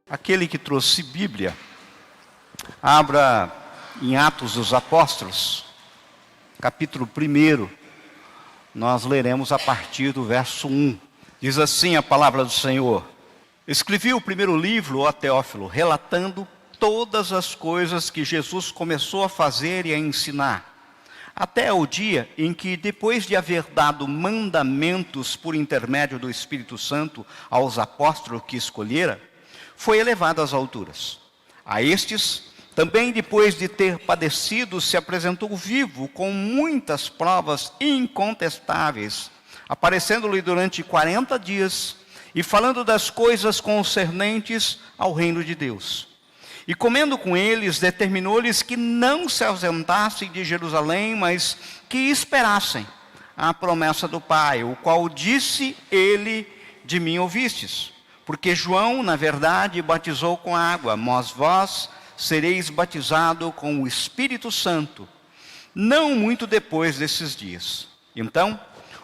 Aquele que trouxe Bíblia, abra em Atos dos Apóstolos, capítulo 1, nós leremos a partir do verso 1. Diz assim a palavra do Senhor: Escrevi o primeiro livro, ó Teófilo, relatando todas as coisas que Jesus começou a fazer e a ensinar, até o dia em que, depois de haver dado mandamentos por intermédio do Espírito Santo aos apóstolos que escolhera, foi elevado às alturas. A estes, também depois de ter padecido, se apresentou vivo com muitas provas incontestáveis, aparecendo-lhe durante 40 dias e falando das coisas concernentes ao reino de Deus. E comendo com eles, determinou-lhes que não se ausentassem de Jerusalém, mas que esperassem a promessa do Pai, o qual disse ele: de mim ouvistes. Porque João, na verdade, batizou com água, mas vós sereis batizados com o Espírito Santo, não muito depois desses dias. Então,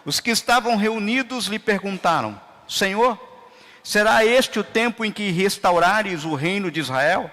os que estavam reunidos lhe perguntaram: Senhor, será este o tempo em que restaurares o reino de Israel?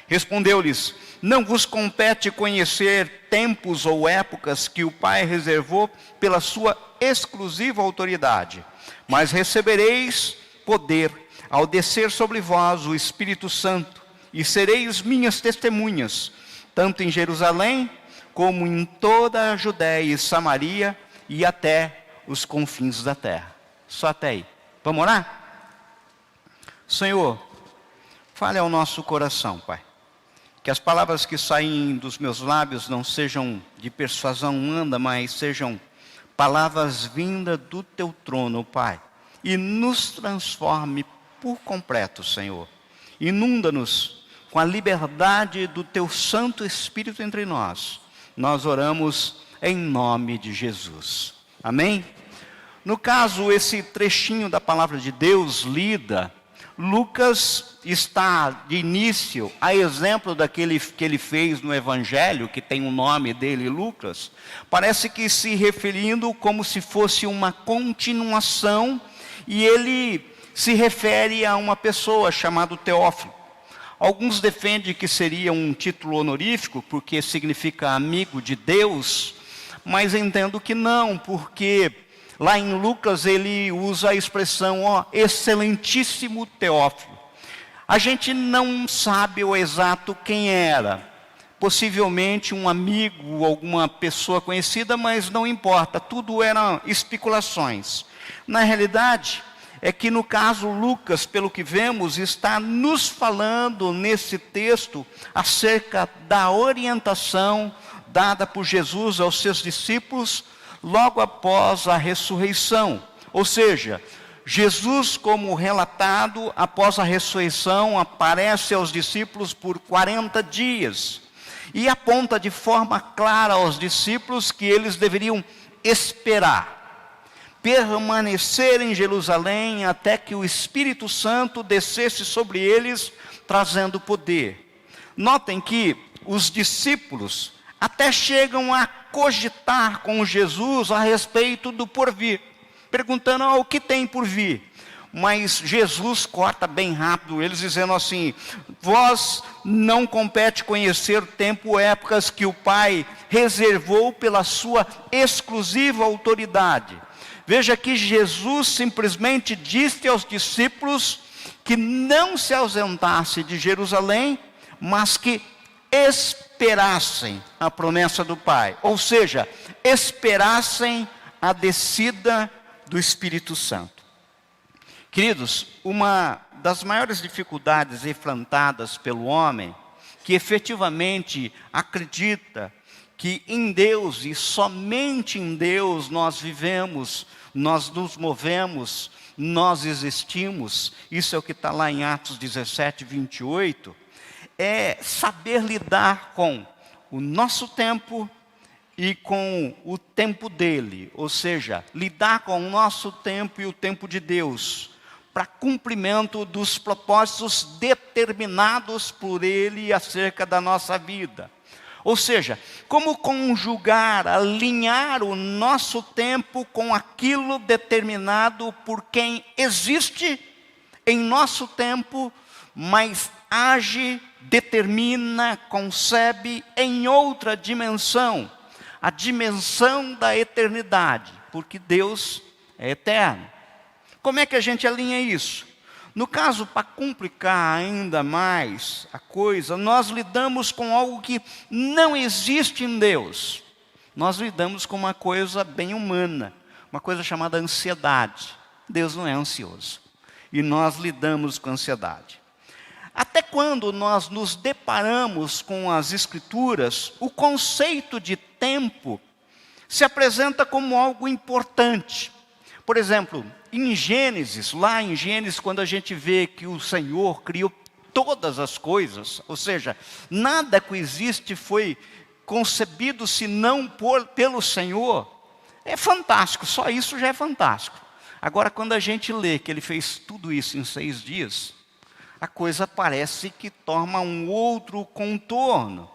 Respondeu-lhes: Não vos compete conhecer tempos ou épocas que o Pai reservou pela sua exclusiva autoridade, mas recebereis poder ao descer sobre vós o Espírito Santo, e sereis minhas testemunhas, tanto em Jerusalém, como em toda a Judéia e Samaria, e até os confins da terra. Só até aí. Vamos orar? Senhor, fale ao nosso coração, Pai. Que as palavras que saem dos meus lábios não sejam de persuasão humana, mas sejam palavras vindas do Teu trono, Pai. E nos transforme por completo, Senhor. Inunda-nos com a liberdade do Teu Santo Espírito entre nós. Nós oramos em nome de Jesus. Amém? No caso, esse trechinho da palavra de Deus lida, Lucas está de início, a exemplo daquele que ele fez no Evangelho, que tem o nome dele, Lucas, parece que se referindo como se fosse uma continuação, e ele se refere a uma pessoa chamada Teófilo. Alguns defendem que seria um título honorífico, porque significa amigo de Deus, mas entendo que não, porque lá em Lucas ele usa a expressão, excelentíssimo Teófilo. A gente não sabe o exato quem era, possivelmente um amigo, alguma pessoa conhecida, mas não importa, tudo eram especulações. Na realidade, é que no caso Lucas, pelo que vemos, está nos falando nesse texto acerca da orientação dada por Jesus aos seus discípulos logo após a ressurreição. Ou seja, Jesus, como relatado após a ressurreição, aparece aos discípulos por 40 dias e aponta de forma clara aos discípulos que eles deveriam esperar, permanecer em Jerusalém até que o Espírito Santo descesse sobre eles, trazendo poder. Notem que os discípulos até chegam a cogitar com Jesus a respeito do porvir, perguntando o que tem por vir. Mas Jesus corta bem rápido, eles dizendo assim: vós não compete conhecer tempo, épocas que o Pai reservou pela sua exclusiva autoridade. Veja que Jesus simplesmente disse aos discípulos que não se ausentasse de Jerusalém, mas que esperassem a promessa do Pai. Ou seja, esperassem a descida do Espírito Santo. Queridos, uma das maiores dificuldades enfrentadas pelo homem, que efetivamente acredita que em Deus e somente em Deus nós vivemos, nós nos movemos, nós existimos, isso é o que está lá em Atos 17, 28, é saber lidar com o nosso tempo e com o tempo dele, ou seja, lidar com o nosso tempo e o tempo de Deus, para cumprimento dos propósitos determinados por ele acerca da nossa vida. Ou seja, como conjugar, alinhar o nosso tempo com aquilo determinado por quem existe em nosso tempo, mas age, determina, concebe em outra dimensão, a dimensão da eternidade, porque Deus é eterno. Como é que a gente alinha isso? No caso, para complicar ainda mais a coisa, nós lidamos com algo que não existe em Deus. Nós lidamos com uma coisa bem humana, uma coisa chamada ansiedade. Deus não é ansioso. E nós lidamos com ansiedade. Até quando nós nos deparamos com as Escrituras, o conceito de tempo se apresenta como algo importante. Por exemplo, em Gênesis, lá em Gênesis, quando a gente vê que o Senhor criou todas as coisas, ou seja, nada que existe foi concebido senão pelo Senhor, é fantástico, só isso já é fantástico. Agora, quando a gente lê que Ele fez tudo isso em 6 dias, a coisa parece que toma um outro contorno.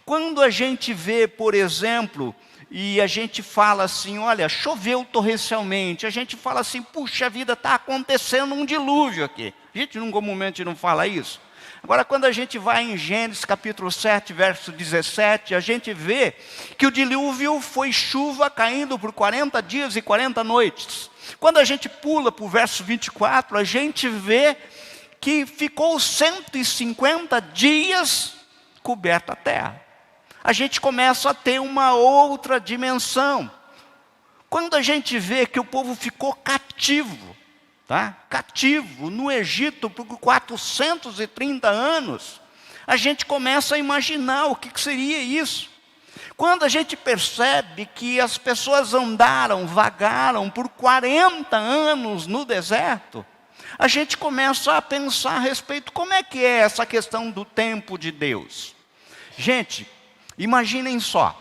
Quando a gente vê, por exemplo, e a gente fala assim, olha, choveu torrencialmente, a gente fala assim, puxa vida, está acontecendo um dilúvio aqui. A gente num momento não fala isso. Agora, quando a gente vai em Gênesis capítulo 7, verso 17, a gente vê que o dilúvio foi chuva caindo por 40 dias e 40 noites. Quando a gente pula para o verso 24, a gente vê que ficou 150 dias coberta a terra. A gente começa a ter uma outra dimensão. Quando a gente vê que o povo ficou cativo, cativo no Egito por 430 anos, a gente começa a imaginar o que seria isso. Quando a gente percebe que as pessoas vagaram por 40 anos no deserto, a gente começa a pensar a respeito, como é que é essa questão do tempo de Deus? Gente, imaginem só,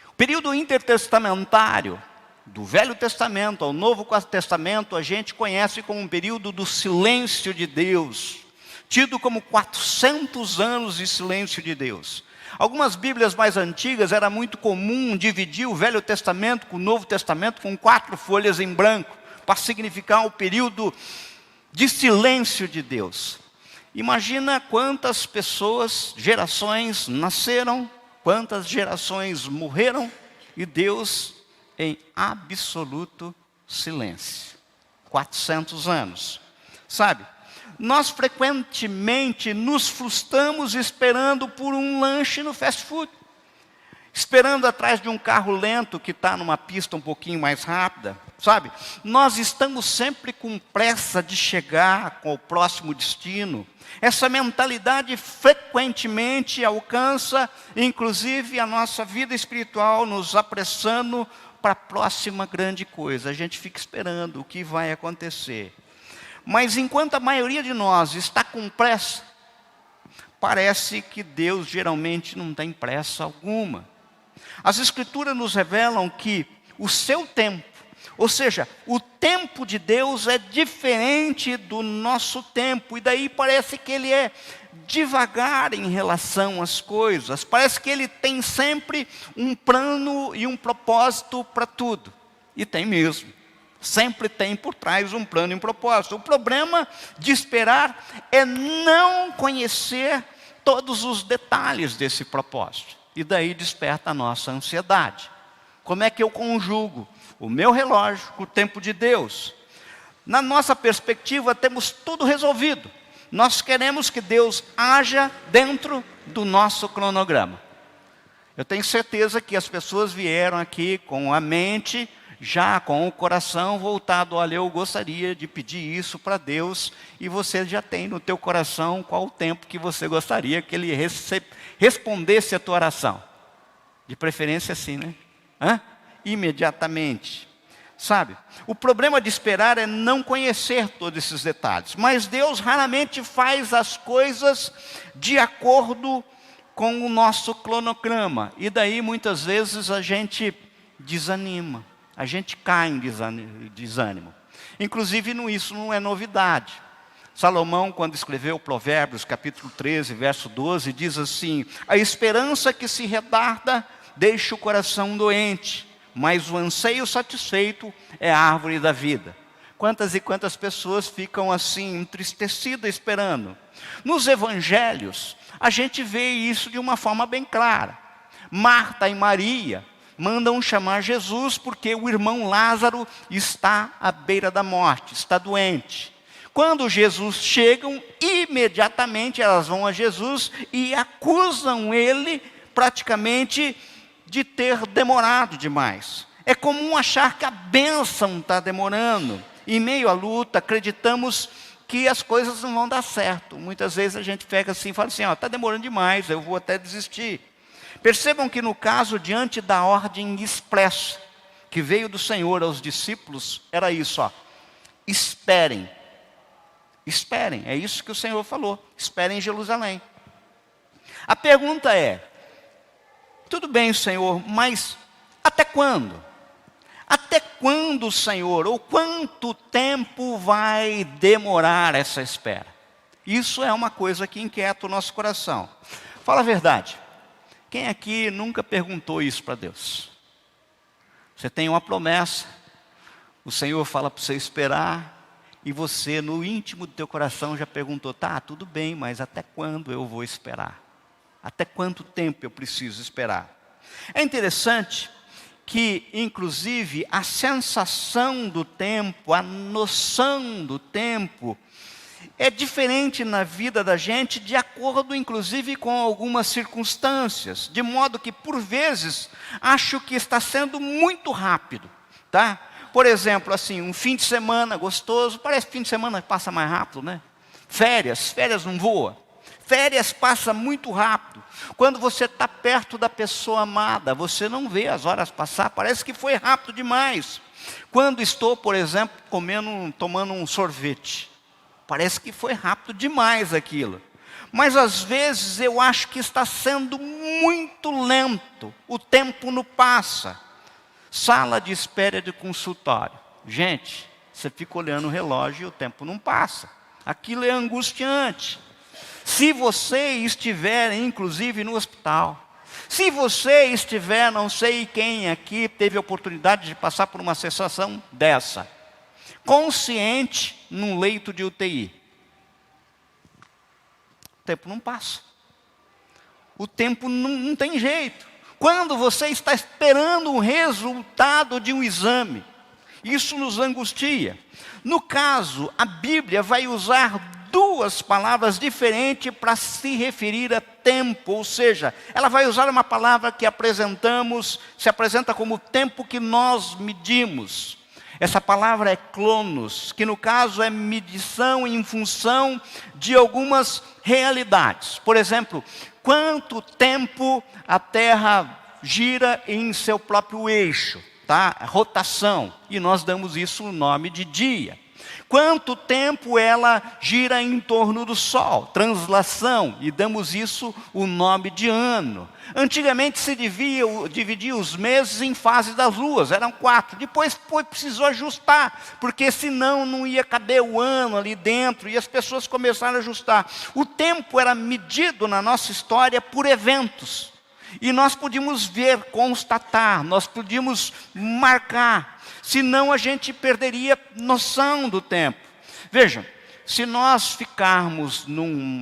o período intertestamentário, do Velho Testamento ao Novo Testamento, a gente conhece como um período do silêncio de Deus, tido como 400 anos de silêncio de Deus. Algumas Bíblias mais antigas era muito comum dividir o Velho Testamento com o Novo Testamento com 4 folhas em branco, para significar o período de silêncio de Deus. Imagina quantas pessoas, gerações nasceram, quantas gerações morreram, e Deus em absoluto silêncio. 400 anos. Sabe, nós frequentemente nos frustramos esperando por um lanche no fast food. Esperando atrás de um carro lento que está numa pista um pouquinho mais rápida, sabe? Nós estamos sempre com pressa de chegar ao próximo destino. Essa mentalidade frequentemente alcança, inclusive, a nossa vida espiritual, nos apressando para a próxima grande coisa. A gente fica esperando o que vai acontecer. Mas enquanto a maioria de nós está com pressa, parece que Deus geralmente não tem pressa alguma. As Escrituras nos revelam que o seu tempo, ou seja, o tempo de Deus é diferente do nosso tempo, e daí parece que Ele é devagar em relação às coisas, parece que Ele tem sempre um plano e um propósito para tudo, e tem mesmo, sempre tem por trás um plano e um propósito. O problema de esperar é não conhecer todos os detalhes desse propósito. E daí desperta a nossa ansiedade. Como é que eu conjugo o meu relógio com o tempo de Deus? Na nossa perspectiva, temos tudo resolvido. Nós queremos que Deus haja dentro do nosso cronograma. Eu tenho certeza que as pessoas vieram aqui com a mente, já com o coração voltado, olha, eu gostaria de pedir isso para Deus, e você já tem no teu coração qual o tempo que você gostaria que Ele respondesse a tua oração. De preferência assim, né? Imediatamente. Sabe? O problema de esperar é não conhecer todos esses detalhes. Mas Deus raramente faz as coisas de acordo com o nosso cronograma. E daí muitas vezes a gente desanima. A gente cai em desânimo. Inclusive isso não é novidade. Salomão, quando escreveu Provérbios, capítulo 13, verso 12, diz assim: a esperança que se retarda deixa o coração doente, mas o anseio satisfeito é a árvore da vida. Quantas e quantas pessoas ficam assim, entristecidas esperando. Nos evangelhos, a gente vê isso de uma forma bem clara. Marta e Maria mandam chamar Jesus porque o irmão Lázaro está à beira da morte, está doente. Quando Jesus chega, imediatamente elas vão a Jesus e acusam ele praticamente de ter demorado demais. É comum achar que a bênção está demorando. Em meio à luta, acreditamos que as coisas não vão dar certo. Muitas vezes a gente pega assim e fala assim, está demorando demais, eu vou até desistir. Percebam que no caso, diante da ordem expressa que veio do Senhor aos discípulos, era isso, esperem. Esperem, é isso que o Senhor falou, esperem em Jerusalém. A pergunta é, tudo bem, Senhor, mas até quando? Até quando, Senhor, ou quanto tempo vai demorar essa espera? Isso é uma coisa que inquieta o nosso coração. Fala a verdade, quem aqui nunca perguntou isso para Deus? Você tem uma promessa, o Senhor fala para você esperar, e você, no íntimo do teu coração, já perguntou, tudo bem, mas até quando eu vou esperar? Até quanto tempo eu preciso esperar? É interessante que, inclusive, a sensação do tempo, a noção do tempo, é diferente na vida da gente, de acordo, inclusive, com algumas circunstâncias. De modo que, por vezes, acho que está sendo muito rápido, tá? Por exemplo, assim, um fim de semana gostoso, parece que fim de semana passa mais rápido, né? Férias não voa. Férias passa muito rápido. Quando você está perto da pessoa amada, você não vê as horas passar, parece que foi rápido demais. Quando estou, por exemplo, tomando um sorvete, parece que foi rápido demais aquilo. Mas às vezes eu acho que está sendo muito lento, o tempo não passa. Sala de espera de consultório. Gente, você fica olhando o relógio e o tempo não passa. Aquilo é angustiante. Se você estiver, inclusive, no hospital, se você estiver, não sei quem aqui teve a oportunidade de passar por uma sensação dessa, consciente num leito de UTI, o tempo não passa. O tempo não tem jeito. Quando você está esperando o resultado de um exame, isso nos angustia. No caso, a Bíblia vai usar duas palavras diferentes para se referir a tempo, ou seja, ela vai usar uma palavra que se apresenta como o tempo que nós medimos. Essa palavra é cronos, que no caso é medição em função de algumas realidades. Por exemplo, quanto tempo a Terra gira em seu próprio eixo, tá? Rotação, e nós damos isso o nome de dia. Quanto tempo ela gira em torno do Sol, translação, e damos isso o nome de ano. Antigamente se dividia os meses em fases das luas, eram 4. Depois precisou ajustar, porque senão não ia caber o ano ali dentro, e as pessoas começaram a ajustar. O tempo era medido na nossa história por eventos. E nós podíamos ver, constatar, nós podíamos marcar, senão a gente perderia noção do tempo. Vejam, se nós ficarmos num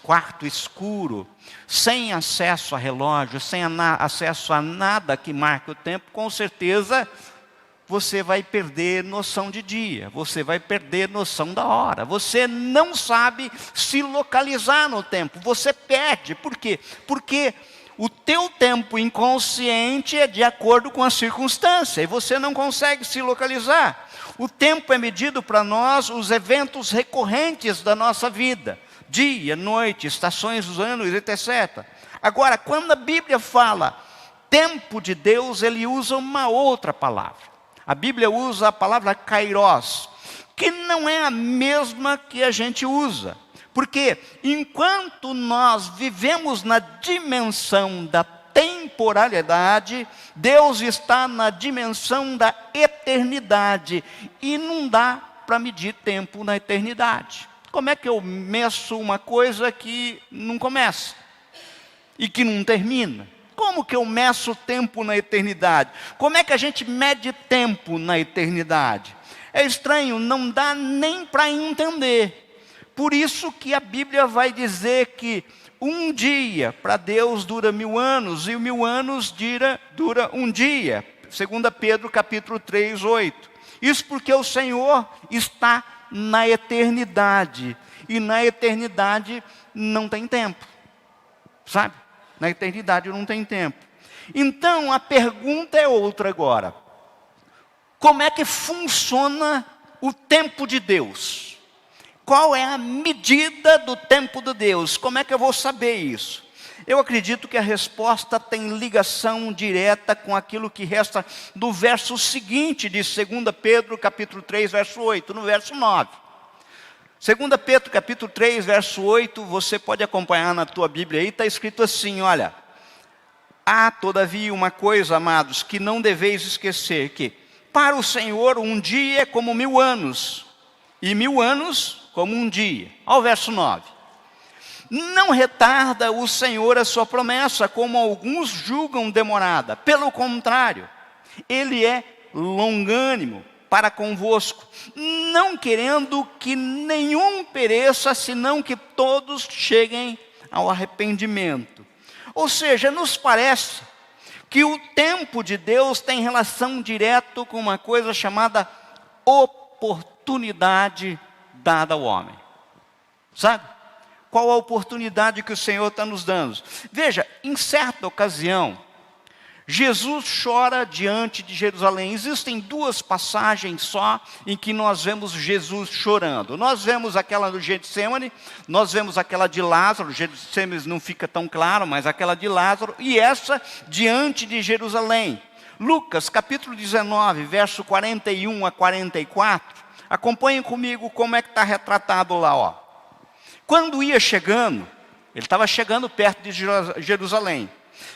quarto escuro, sem acesso a relógio, sem acesso a nada que marque o tempo, com certeza você vai perder noção de dia, você vai perder noção da hora, você não sabe se localizar no tempo, você perde. Por quê? Porque o teu tempo inconsciente é de acordo com a circunstância, e você não consegue se localizar. O tempo é medido para nós, os eventos recorrentes da nossa vida. Dia, noite, estações dos anos, etc. Agora, quando a Bíblia fala tempo de Deus, ele usa uma outra palavra. A Bíblia usa a palavra kairos, que não é a mesma que a gente usa. Porque enquanto nós vivemos na dimensão da temporalidade, Deus está na dimensão da eternidade. E não dá para medir tempo na eternidade. como é que eu meço uma coisa que não começa e que não termina? Como que eu meço o tempo na eternidade? Como é que a gente mede tempo na eternidade? É estranho, não dá nem para entender. Por isso que a Bíblia vai dizer que um dia para Deus dura 1000 anos, e 1000 anos dura um dia. 2 Pedro capítulo 3, 8. Isso porque o Senhor está na eternidade. E na eternidade não tem tempo. Sabe? Na eternidade não tem tempo. Então a pergunta é outra agora. Como é que funciona o tempo de Deus? Qual é a medida do tempo de Deus? Como é que eu vou saber isso? Eu acredito que a resposta tem ligação direta com aquilo que resta do verso seguinte de 2 Pedro capítulo 3, verso 8, no verso 9. 2 Pedro capítulo 3, verso 8, você pode acompanhar na tua Bíblia aí, está escrito assim, olha. Há, todavia, uma coisa, amados, que não deveis esquecer, que para o Senhor um dia é como 1000 anos, e 1000 anos como um dia. Olha o verso 9. Não retarda o Senhor a sua promessa, como alguns julgam demorada. Pelo contrário, Ele é longânimo para convosco, não querendo que nenhum pereça, senão que todos cheguem ao arrependimento. Ou seja, nos parece que o tempo de Deus tem relação direta com uma coisa chamada oportunidade dada ao homem. Sabe? Qual a oportunidade que o Senhor está nos dando? Veja, em certa ocasião, Jesus chora diante de Jerusalém. Existem 2 passagens só em que nós vemos Jesus chorando. Nós vemos aquela do Getsemane, nós vemos aquela de Lázaro. Getsemane não fica tão claro, mas aquela de Lázaro. E essa diante de Jerusalém. Lucas capítulo 19, verso 41 a 44. Acompanhem comigo como é que está retratado lá. Ó. Quando ia chegando, ele estava chegando perto de Jerusalém.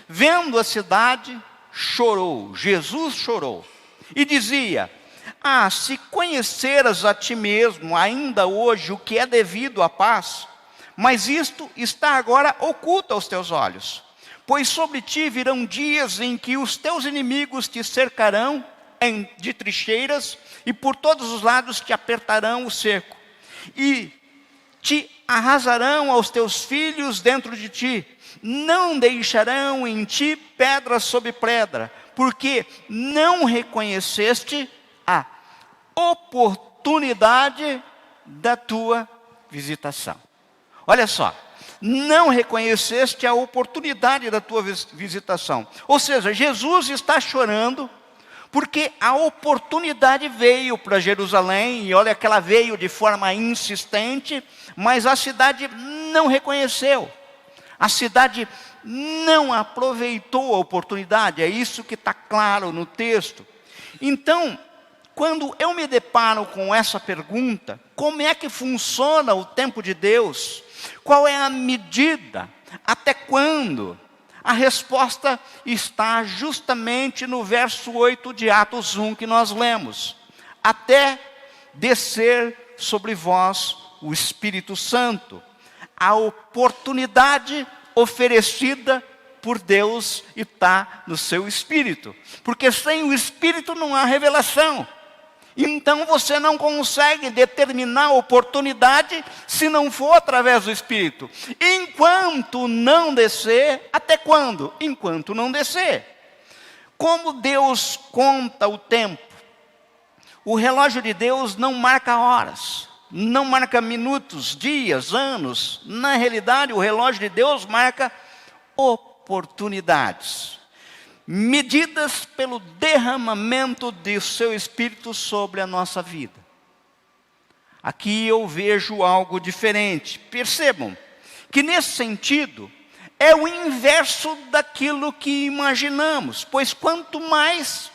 Vendo a cidade, chorou. Jesus chorou. E dizia, se conheceras a ti mesmo, ainda hoje, o que é devido à paz, mas isto está agora oculto aos teus olhos. Pois sobre ti virão dias em que os teus inimigos te cercarão de trincheiras, e por todos os lados te apertarão o cerco. E te arrasarão aos teus filhos dentro de ti. Não deixarão em ti pedra sobre pedra, porque não reconheceste a oportunidade da tua visitação. Olha só, não reconheceste a oportunidade da tua visitação. Ou seja, Jesus está chorando porque a oportunidade veio para Jerusalém, e olha que ela veio de forma insistente, mas a cidade não reconheceu. A cidade não aproveitou a oportunidade, é isso que está claro no texto. Então, quando eu me deparo com essa pergunta, como é que funciona o tempo de Deus? Qual é a medida? Até quando? A resposta está justamente no verso 8 de Atos 1 que nós lemos. Até descer sobre vós o Espírito Santo. A oportunidade oferecida por Deus está no seu Espírito. Porque sem o Espírito não há revelação. Então você não consegue determinar a oportunidade se não for através do Espírito. Enquanto não descer, até quando? Enquanto não descer. Como Deus conta o tempo? O relógio de Deus não marca horas, não marca minutos, dias, anos. Na realidade, o relógio de Deus marca oportunidades. Medidas pelo derramamento de seu Espírito sobre a nossa vida. Aqui eu vejo algo diferente. Percebam que nesse sentido é o inverso daquilo que imaginamos, pois quanto mais,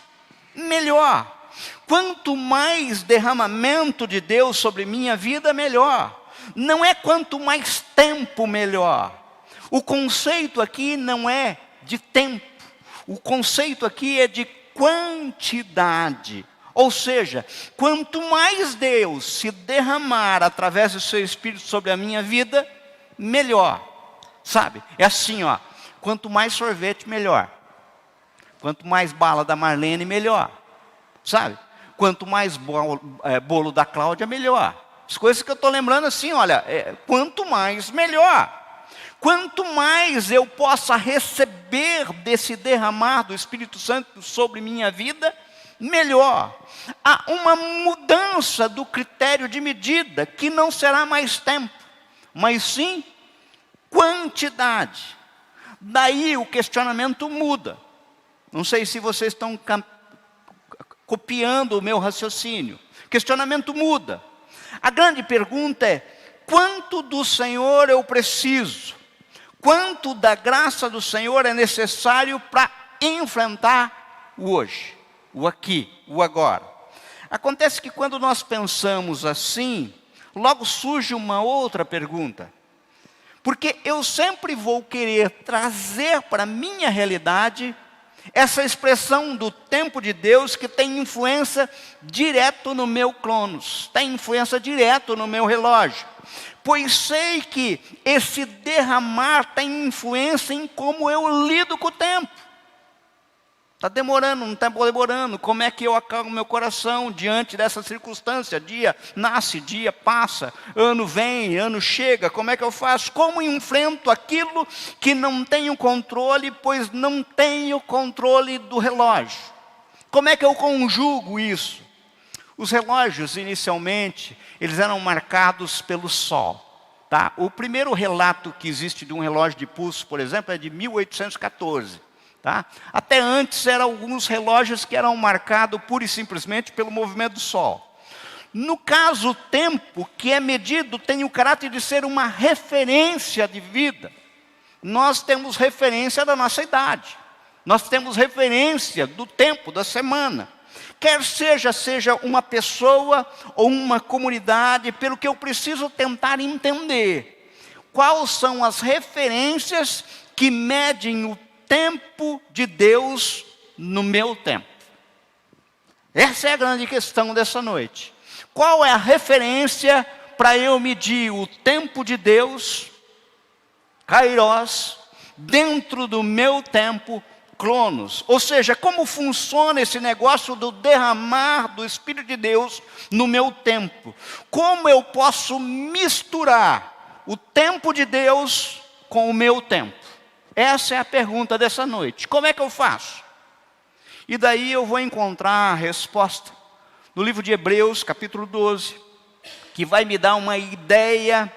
melhor. Quanto mais derramamento de Deus sobre minha vida, melhor. Não é quanto mais tempo, melhor. O conceito aqui não é de tempo. O conceito aqui é de quantidade. Ou seja, quanto mais Deus se derramar através do seu Espírito sobre a minha vida, melhor. Sabe? É assim, ó. Quanto mais sorvete, melhor. Quanto mais bala da Marlene, melhor. Sabe? Quanto mais bolo da Cláudia, melhor. As coisas que eu estou lembrando assim, olha, quanto mais, melhor. Quanto mais eu possa receber desse derramar do Espírito Santo sobre minha vida, melhor. Há uma mudança do critério de medida, que não será mais tempo, mas sim quantidade. Daí o questionamento muda. Não sei se vocês estão copiando o meu raciocínio. O questionamento muda. A grande pergunta é: quanto do Senhor eu preciso? Quanto da graça do Senhor é necessário para enfrentar o hoje, o aqui, o agora? Acontece que quando nós pensamos assim, logo surge uma outra pergunta. Porque eu sempre vou querer trazer para a minha realidade essa expressão do tempo de Deus que tem influência direto no meu cronos, tem influência direto no meu relógio. Pois sei que esse derramar tem influência em como eu lido com o tempo. Está demorando, não está demorando. Como é que eu acalmo meu coração diante dessa circunstância? Dia nasce, dia passa, ano vem, ano chega. Como é que eu faço? Como enfrento aquilo que não tenho controle, pois não tenho controle do relógio? Como é que eu conjugo isso? Os relógios, inicialmente, eles eram marcados pelo sol. Tá? O primeiro relato que existe de um relógio de pulso, por exemplo, é de 1814. Tá? Até antes eram alguns relógios que eram marcados pura e simplesmente pelo movimento do sol. No caso, o tempo que é medido tem o caráter de ser uma referência de vida. Nós temos referência da nossa idade. Nós temos referência do tempo, da semana. Quer seja uma pessoa ou uma comunidade, pelo que eu preciso tentar entender. Quais são as referências que medem o tempo de Deus no meu tempo? Essa é a grande questão dessa noite. Qual é a referência para eu medir o tempo de Deus, Kairos, dentro do meu tempo, Cronos? Ou seja, como funciona esse negócio do derramar do Espírito de Deus no meu tempo? Como eu posso misturar o tempo de Deus com o meu tempo? Essa é a pergunta dessa noite. Como é que eu faço? E daí eu vou encontrar a resposta no livro de Hebreus, capítulo 12, que vai me dar uma ideia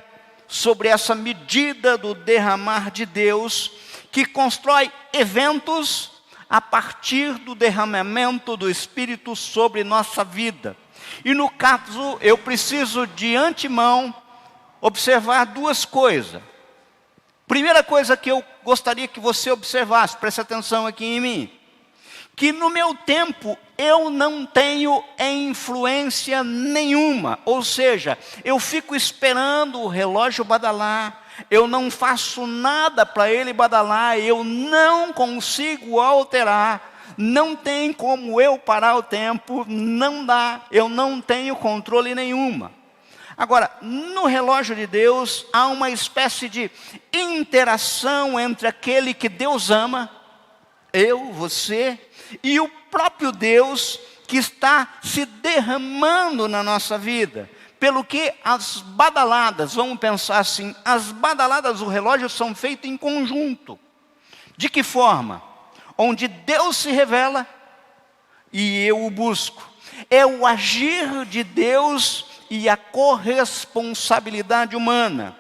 sobre essa medida do derramar de Deus, que constrói eventos a partir do derramamento do Espírito sobre nossa vida. E no caso, eu preciso de antemão observar duas coisas. Primeira coisa que eu gostaria que você observasse, preste atenção aqui em mim, que no meu tempo eu não tenho influência nenhuma, ou seja, eu fico esperando o relógio badalar, eu não faço nada para ele badalar, eu não consigo alterar, não tem como eu parar o tempo, não dá, eu não tenho controle nenhuma. Agora, no relógio de Deus, há uma espécie de interação entre aquele que Deus ama, eu, você, e o próprio Deus que está se derramando na nossa vida. Pelo que as badaladas, vamos pensar assim, as badaladas do relógio são feitas em conjunto. De que forma? Onde Deus se revela e eu o busco. É o agir de Deus e a corresponsabilidade humana.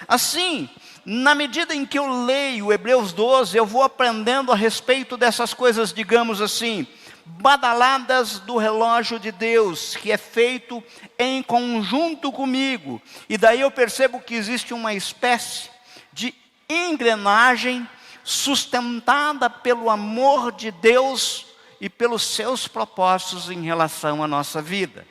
Assim, na medida em que eu leio Hebreus 12, eu vou aprendendo a respeito dessas coisas, digamos assim, badaladas do relógio de Deus, que é feito em conjunto comigo. E daí eu percebo que existe uma espécie de engrenagem sustentada pelo amor de Deus e pelos seus propósitos em relação à nossa vida,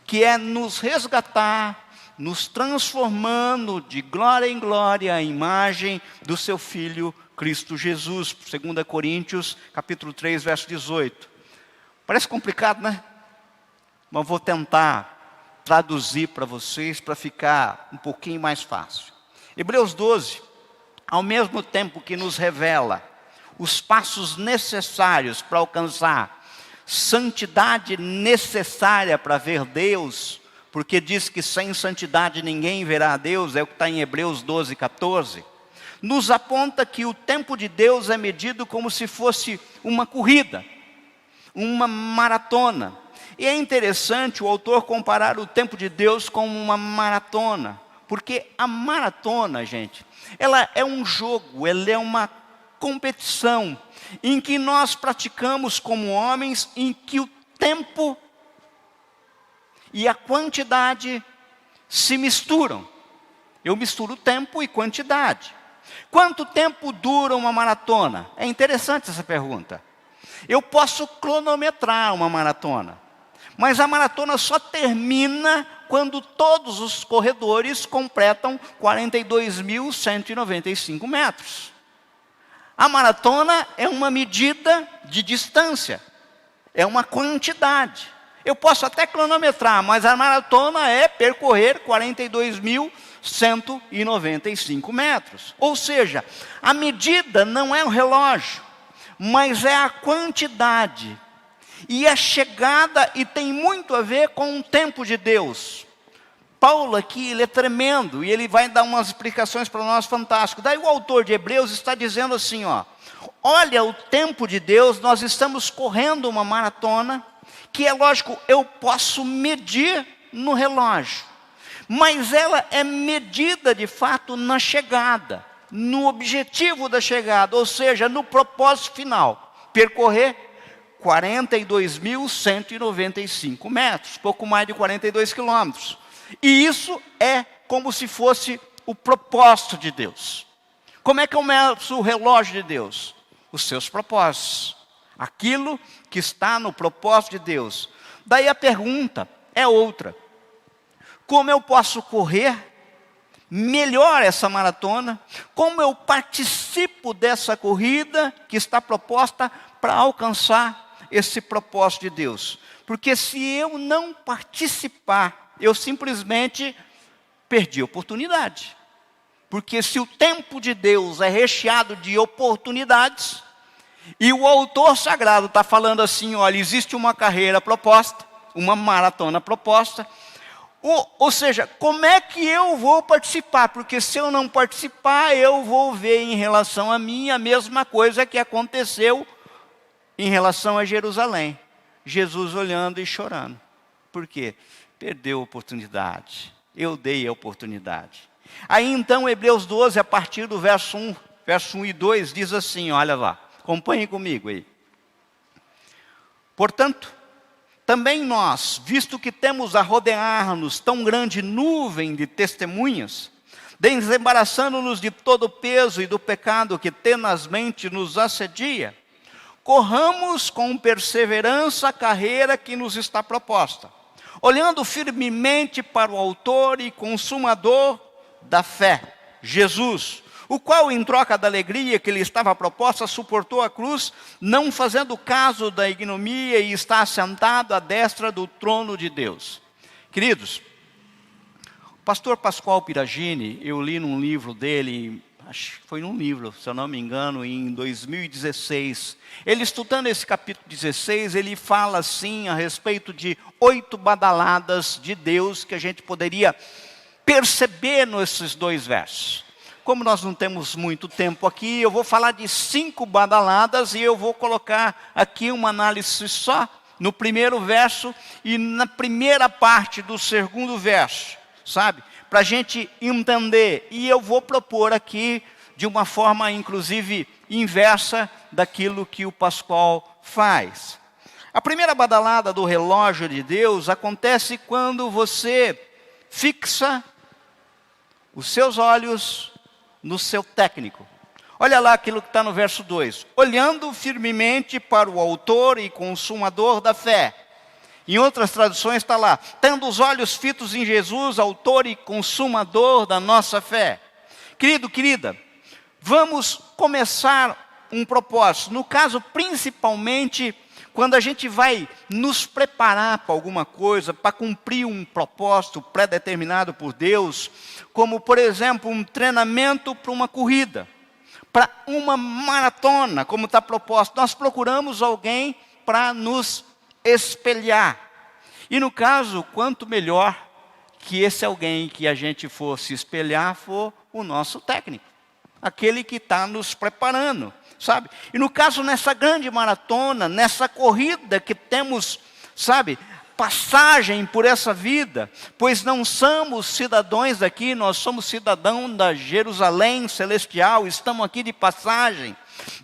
que é nos resgatar, nos transformando de glória em glória à imagem do seu Filho Cristo Jesus. 2 Coríntios, capítulo 3, verso 18. Parece complicado, né? mas vou tentar traduzir para vocês para ficar um pouquinho mais fácil. Hebreus 12, ao mesmo tempo que nos revela os passos necessários para alcançar santidade necessária para ver Deus, porque diz que sem santidade ninguém verá a Deus, é o que está em Hebreus 12, 14, nos aponta que o tempo de Deus é medido como se fosse uma corrida, uma maratona. E é interessante o autor comparar o tempo de Deus com uma maratona, porque a maratona, gente, ela é um jogo, ela é uma competição, em que nós praticamos como homens, em que o tempo e a quantidade se misturam. Eu misturo tempo e quantidade. Quanto tempo dura uma maratona? É interessante essa pergunta. Eu posso cronometrar uma maratona, mas a maratona só termina quando todos os corredores completam 42.195 metros. A maratona é uma medida de distância, é uma quantidade. Eu posso até cronometrar, mas a maratona é percorrer 42.195 metros. Ou seja, a medida não é o relógio, mas é a quantidade. E a chegada, e tem muito a ver com o tempo de Deus. Paulo aqui, ele é tremendo, e ele vai dar umas explicações para nós fantásticas. Daí o autor de Hebreus está dizendo assim, ó, olha o tempo de Deus, nós estamos correndo uma maratona, que é lógico, eu posso medir no relógio, mas ela é medida de fato na chegada, no objetivo da chegada, ou seja, no propósito final, percorrer 42.195 metros, pouco mais de 42 quilômetros. E isso é como se fosse o propósito de Deus. Como é que eu meço o relógio de Deus? Os seus propósitos. Aquilo que está no propósito de Deus. Daí a pergunta é outra. Como eu posso correr melhor essa maratona? Como eu participo dessa corrida que está proposta para alcançar esse propósito de Deus? Porque se eu não participar, eu simplesmente perdi a oportunidade. Porque se o tempo de Deus é recheado de oportunidades, e o autor sagrado está falando assim, olha, existe uma carreira proposta, uma maratona proposta, ou seja, como é que eu vou participar? Porque se eu não participar, eu vou ver em relação a mim a mesma coisa que aconteceu em relação a Jerusalém. Jesus olhando e chorando. Por quê? Perdeu a oportunidade. Eu dei a oportunidade. Aí então, Hebreus 12, a partir do verso 1 e 2, diz assim, olha lá, acompanhem comigo aí. Portanto, também nós, visto que temos a rodear-nos tão grande nuvem de testemunhas, desembaraçando-nos de todo o peso e do pecado que tenazmente nos assedia, corramos com perseverança a carreira que nos está proposta, olhando firmemente para o autor e consumador da fé, Jesus, o qual, em troca da alegria que lhe estava proposta, suportou a cruz, não fazendo caso da ignomia, e está assentado à destra do trono de Deus. Queridos, o pastor Pascoal Piragini, eu li num livro dele, acho que foi num livro, se eu não me engano, em 2016. Ele, estudando esse capítulo 16, ele fala assim a respeito de 8 badaladas de Deus que a gente poderia perceber nesses 2 versos. Como nós não temos muito tempo aqui, eu vou falar de 5 badaladas e eu vou colocar aqui uma análise só no primeiro verso e na primeira parte do segundo verso, sabe? Para a gente entender. E eu vou propor aqui de uma forma, inclusive, inversa daquilo que o Pascoal faz. A primeira badalada do relógio de Deus acontece quando você fixa os seus olhos no seu técnico. Olha lá aquilo que está no verso 2. Olhando firmemente para o autor e consumador da fé. Em outras traduções está lá, tendo os olhos fitos em Jesus, autor e consumador da nossa fé. Querido, querida, vamos começar um propósito. No caso, principalmente, quando a gente vai nos preparar para alguma coisa, para cumprir um propósito pré-determinado por Deus, como, por exemplo, um treinamento para uma corrida, para uma maratona, como está proposto, nós procuramos alguém para nos espelhar. E no caso, quanto melhor que esse alguém que a gente for se espelhar for o nosso técnico, aquele que está nos preparando, sabe? E no caso, nessa grande maratona, nessa corrida que temos, sabe, passagem por essa vida, pois não somos cidadãos daqui, nós somos cidadãos da Jerusalém celestial, estamos aqui de passagem.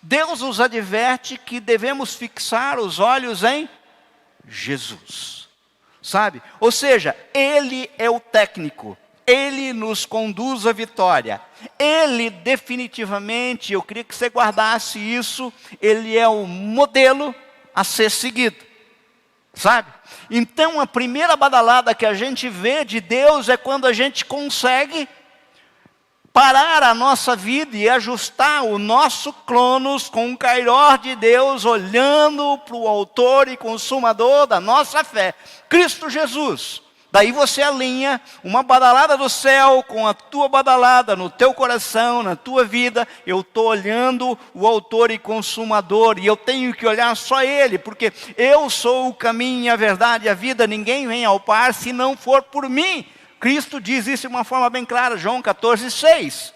Deus nos adverte que devemos fixar os olhos em Jesus, sabe? Ou seja, Ele é o técnico, Ele nos conduz à vitória. Ele definitivamente, eu queria que você guardasse isso, Ele é o modelo a ser seguido, sabe? Então a primeira badalada que a gente vê de Deus é quando a gente consegue parar a nossa vida e ajustar o nosso cronos com o kairós de Deus, olhando para o autor e consumador da nossa fé, Cristo Jesus. Daí você alinha uma badalada do céu com a tua badalada no teu coração, na tua vida. Eu estou olhando o autor e consumador, e eu tenho que olhar só Ele, porque eu sou o caminho, a verdade e a vida. Ninguém vem ao Pai se não for por mim. Cristo diz isso de uma forma bem clara, João 14:6.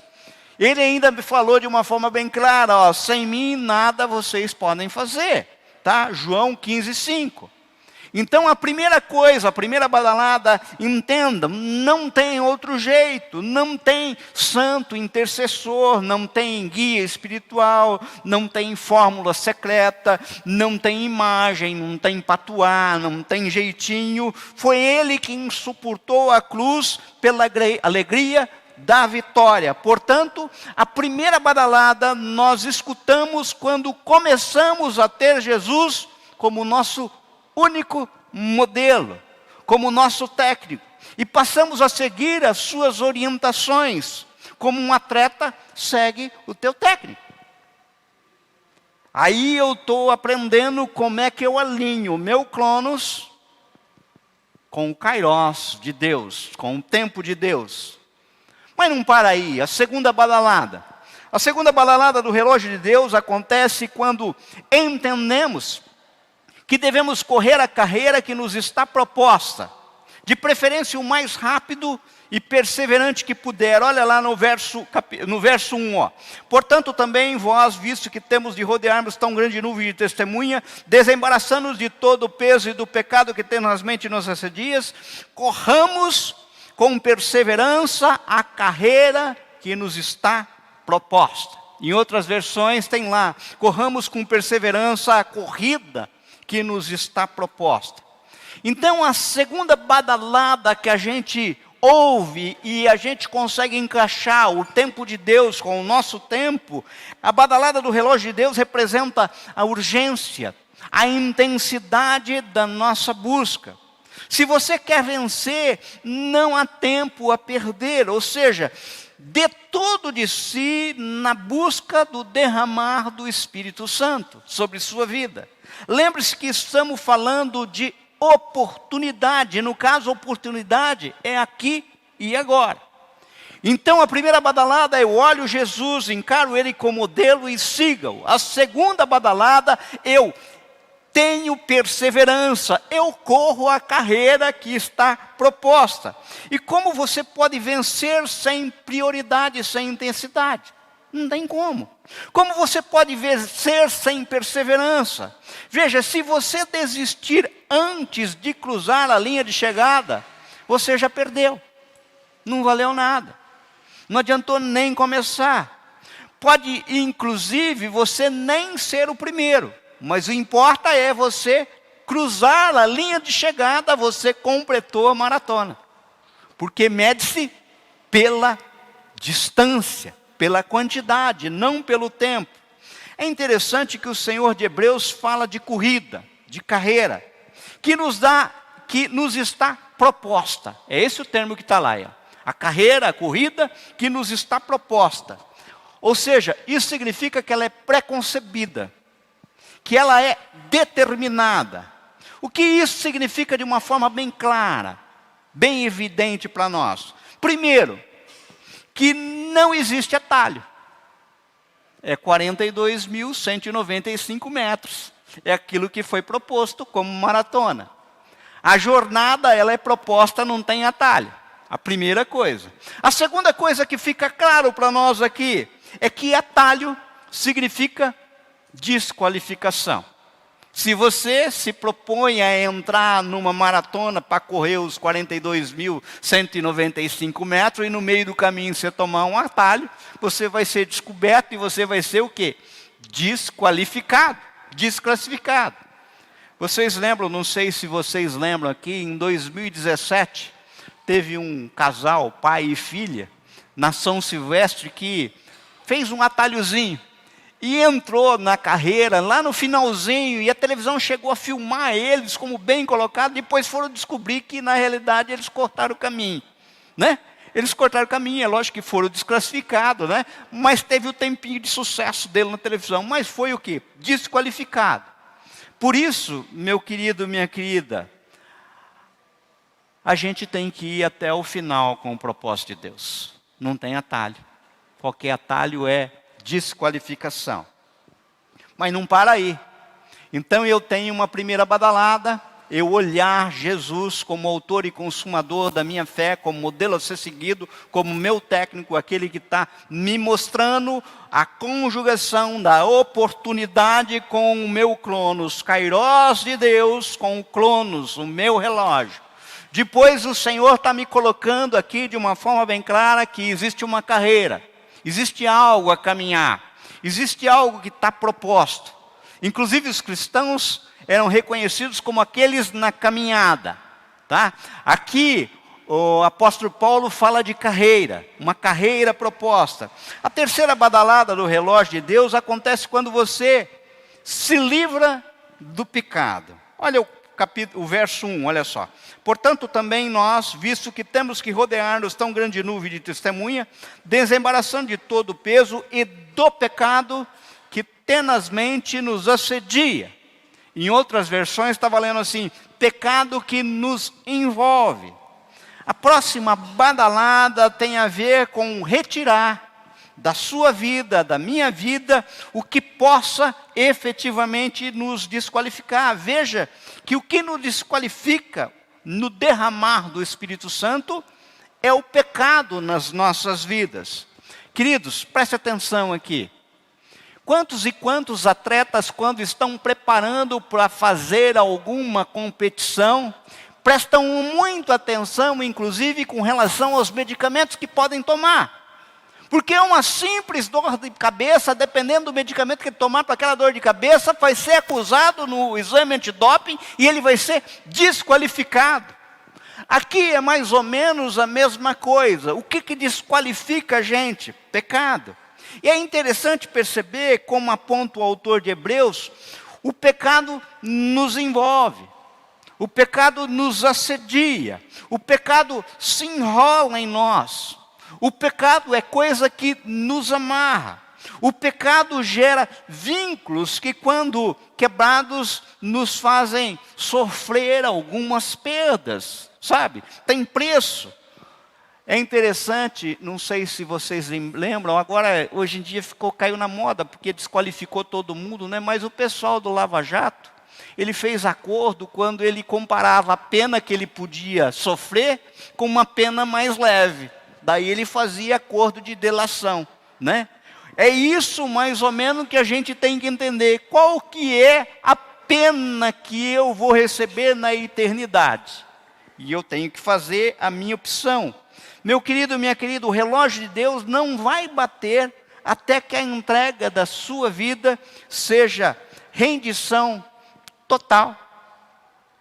Ele ainda me falou de uma forma bem clara, ó, sem mim nada vocês podem fazer, tá? João 15:5. Então a primeira coisa, a primeira badalada, entendam, não tem outro jeito, não tem santo intercessor, não tem guia espiritual, não tem fórmula secreta, não tem imagem, não tem patuá, não tem jeitinho. Foi Ele quem suportou a cruz pela alegria da vitória. Portanto, a primeira badalada nós escutamos quando começamos a ter Jesus como nosso único modelo, como nosso técnico, e passamos a seguir as suas orientações, como um atleta segue o teu técnico. Aí eu estou aprendendo como é que eu alinho o meu cronos com o kairós de Deus, com o tempo de Deus. Mas não para aí, a segunda badalada. A segunda badalada do relógio de Deus acontece quando entendemos que devemos correr a carreira que nos está proposta, de preferência o mais rápido e perseverante que puder. Olha lá no verso 1, ó. Portanto também vós, visto que temos de rodearmos tão grande nuvem de testemunha, desembaraçando-nos de todo o peso e do pecado que tenazmente nos assedia, corramos com perseverança a carreira que nos está proposta. Em outras versões tem lá, corramos com perseverança a corrida que nos está proposta. Então a segunda badalada que a gente ouve e a gente consegue encaixar o tempo de Deus com o nosso tempo, a badalada do relógio de Deus representa a urgência, a intensidade da nossa busca. Se você quer vencer, não há tempo a perder, ou seja, dê tudo de si na busca do derramar do Espírito Santo sobre sua vida. Lembre-se que estamos falando de oportunidade. No caso, oportunidade é aqui e agora. Então, a primeira badalada, eu olho Jesus, encaro Ele como modelo e siga-o. A segunda badalada, eu tenho perseverança. Eu corro a carreira que está proposta. E como você pode vencer sem prioridade, sem intensidade? Não tem como. Como você pode vencer sem perseverança? Veja, se você desistir antes de cruzar a linha de chegada, você já perdeu. Não valeu nada. Não adiantou nem começar. Pode, inclusive, você nem ser o primeiro. Mas o que importa é você cruzar a linha de chegada, você completou a maratona. Porque mede-se pela distância, pela quantidade, não pelo tempo. É interessante que o Senhor de Hebreus fala de corrida, de carreira, que nos está proposta. É esse o termo que está lá. A carreira, a corrida que nos está proposta. Ou seja, isso significa que ela é pré-concebida, que ela é determinada. O que isso significa de uma forma bem clara, bem evidente para nós? Primeiro, que não existe atalho. É 42.195 metros. É aquilo que foi proposto como maratona. A jornada, ela é proposta, não tem atalho. A primeira coisa. A segunda coisa que fica claro para nós aqui, é que atalho significa desqualificação. Se você se propõe a entrar numa maratona para correr os 42.195 metros e no meio do caminho você tomar um atalho, você vai ser descoberto e você vai ser o quê? Desqualificado, desclassificado. Vocês lembram, não sei se vocês lembram aqui, em 2017, teve um casal, pai e filha, na São Silvestre, que fez um atalhozinho. E entrou na carreira, lá no finalzinho, e a televisão chegou a filmar eles como bem colocado, depois foram descobrir que, na realidade, eles cortaram o caminho, né? Eles cortaram o caminho, é lógico que foram desclassificados, né? Mas teve o tempinho de sucesso dele na televisão, mas foi o quê? Desqualificado. Por isso, meu querido, minha querida, a gente tem que ir até o final com o propósito de Deus. Não tem atalho. Qualquer atalho é desqualificação. Mas não para aí. Então eu tenho uma primeira badalada, eu olhar Jesus como autor e consumador da minha fé, como modelo a ser seguido, como meu técnico, aquele que está me mostrando a conjugação da oportunidade com o meu cronos, Kairos de Deus com o cronos, o meu relógio. Depois o Senhor está me colocando aqui de uma forma bem clara que existe uma carreira. Existe algo a caminhar, existe algo que está proposto. Inclusive os cristãos eram reconhecidos como aqueles na caminhada. Tá? Aqui o apóstolo Paulo fala de carreira, uma carreira proposta. A terceira badalada do relógio de Deus acontece quando você se livra do pecado. Olha o verso 1, olha só. Portanto, também nós, visto que temos que rodear-nos tão grande nuvem de testemunha, desembaraçando de todo o peso e do pecado que tenazmente nos assedia. Em outras versões está valendo assim, pecado que nos envolve. A próxima badalada tem a ver com retirar da sua vida, da minha vida, o que possa efetivamente nos desqualificar. Veja que o que nos desqualifica no derramar do Espírito Santo é o pecado nas nossas vidas. Queridos, preste atenção aqui. Quantos e quantos atletas, quando estão preparando para fazer alguma competição, prestam muita atenção, inclusive com relação aos medicamentos que podem tomar. Porque uma simples dor de cabeça, dependendo do medicamento que ele tomar para aquela dor de cabeça, vai ser acusado no exame antidoping e ele vai ser desqualificado. Aqui é mais ou menos a mesma coisa. O que desqualifica a gente? Pecado. E é interessante perceber, como aponta o autor de Hebreus, o pecado nos envolve. O pecado nos assedia. O pecado se enrola em nós. O pecado é coisa que nos amarra. O pecado gera vínculos que, quando quebrados, nos fazem sofrer algumas perdas, sabe? Tem preço. É interessante, não sei se vocês lembram, agora, hoje em dia caiu na moda, porque desqualificou todo mundo, né? Mas o pessoal do Lava Jato, ele fez acordo quando ele comparava a pena que ele podia sofrer com uma pena mais leve. Daí ele fazia acordo de delação, né? É isso mais ou menos que a gente tem que entender. Qual que é a pena que eu vou receber na eternidade? E eu tenho que fazer a minha opção. Meu querido, minha querida, o relógio de Deus não vai bater até que a entrega da sua vida seja rendição total,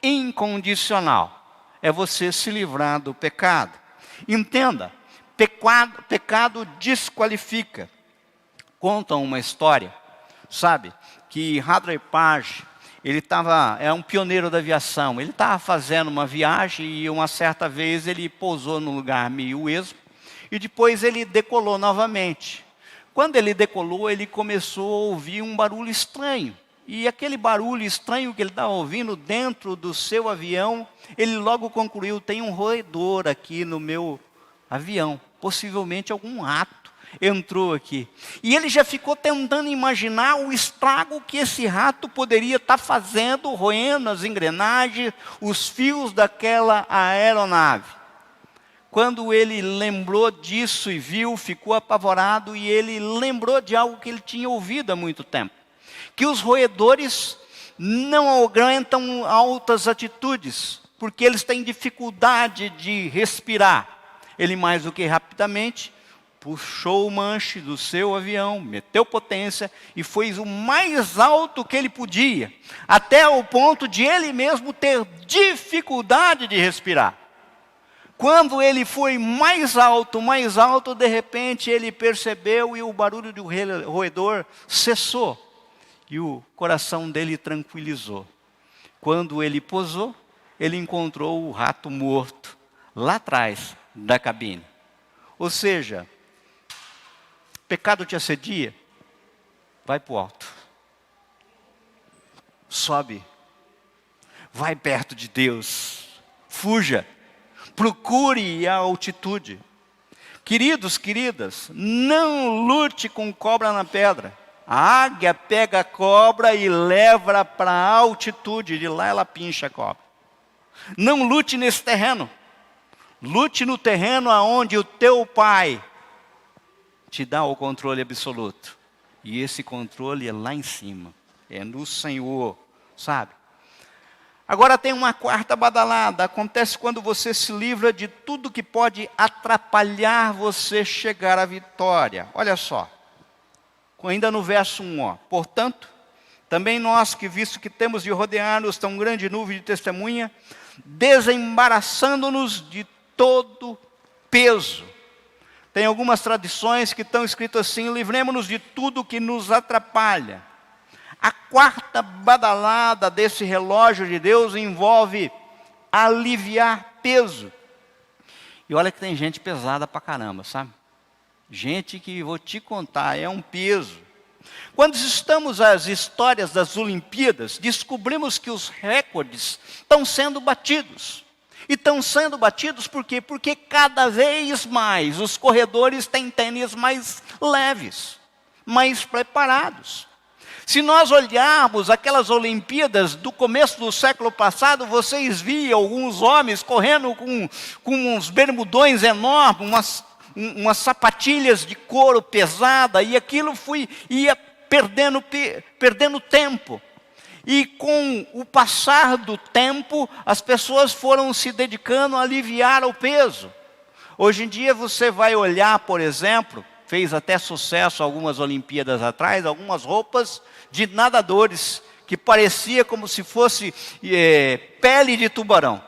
incondicional. É você se livrar do pecado. Entenda. Pecado desqualifica. Contam uma história, sabe, que Hadley Page, ele é um pioneiro da aviação. Ele estava fazendo uma viagem e uma certa vez ele pousou num lugar meio esmo e depois ele decolou novamente. Quando ele decolou, ele começou a ouvir um barulho estranho. e aquele barulho estranho que ele estava ouvindo dentro do seu avião, ele logo concluiu: tem um roedor aqui no meu avião, possivelmente algum rato entrou aqui. E ele já ficou tentando imaginar o estrago que esse rato poderia estar fazendo, roendo as engrenagens, os fios daquela aeronave. Quando ele lembrou disso e viu, ficou apavorado, e ele lembrou de algo que ele tinha ouvido há muito tempo: que os roedores não aguentam altas altitudes, porque eles têm dificuldade de respirar. Ele mais do que rapidamente puxou o manche do seu avião, meteu potência e foi o mais alto que ele podia, até o ponto de ele mesmo ter dificuldade de respirar. Quando ele foi mais alto, de repente ele percebeu e o barulho do roedor cessou. E o coração dele tranquilizou. Quando ele pousou, ele encontrou o rato morto lá atrás da cabine. Ou seja, pecado te assedia, vai para o alto. Sobe. Vai perto de Deus. Fuja. Procure a altitude. Queridos, queridas, não lute com cobra na pedra. A águia pega a cobra e leva para a altitude. De lá ela pincha a cobra. Não lute nesse terreno. Lute no terreno aonde o teu pai te dá o controle absoluto. E esse controle é lá em cima. É no Senhor, sabe? Agora tem uma quarta badalada. Acontece quando você se livra de tudo que pode atrapalhar você chegar à vitória. Olha só. Ainda no verso 1, ó. Portanto, também nós, que visto que temos de rodear-nos tão grande nuvem de testemunha, desembaraçando-nos de todo peso. Tem algumas tradições que estão escritas assim: livremos-nos de tudo que nos atrapalha. A quarta badalada desse relógio de Deus envolve aliviar peso. E olha que tem gente pesada pra caramba, sabe? Gente que, vou te contar, é um peso. Quando estamos às histórias das Olimpíadas, descobrimos que os recordes estão sendo batidos. E estão sendo batidos por quê? Porque cada vez mais os corredores têm tênis mais leves, mais preparados. Se nós olharmos aquelas Olimpíadas do começo do século passado, vocês viam alguns homens correndo com uns bermudões enormes, umas sapatilhas de couro pesada, e aquilo ia perdendo tempo. E com o passar do tempo, as pessoas foram se dedicando a aliviar o peso. Hoje em dia você vai olhar, por exemplo, fez até sucesso algumas Olimpíadas atrás, algumas roupas de nadadores, que parecia como se fosse pele de tubarão.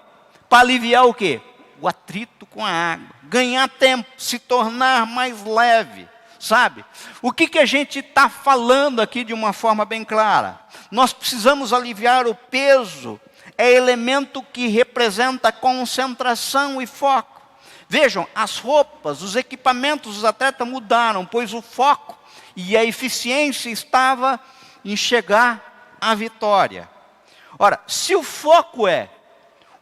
Para aliviar o quê? O atrito com a água. Ganhar tempo, se tornar mais leve, sabe? O que a gente está falando aqui de uma forma bem clara? Nós precisamos aliviar o peso. É elemento que representa concentração e foco. Vejam, as roupas, os equipamentos dos atletas mudaram, pois o foco e a eficiência estava em chegar à vitória. Ora, se o foco é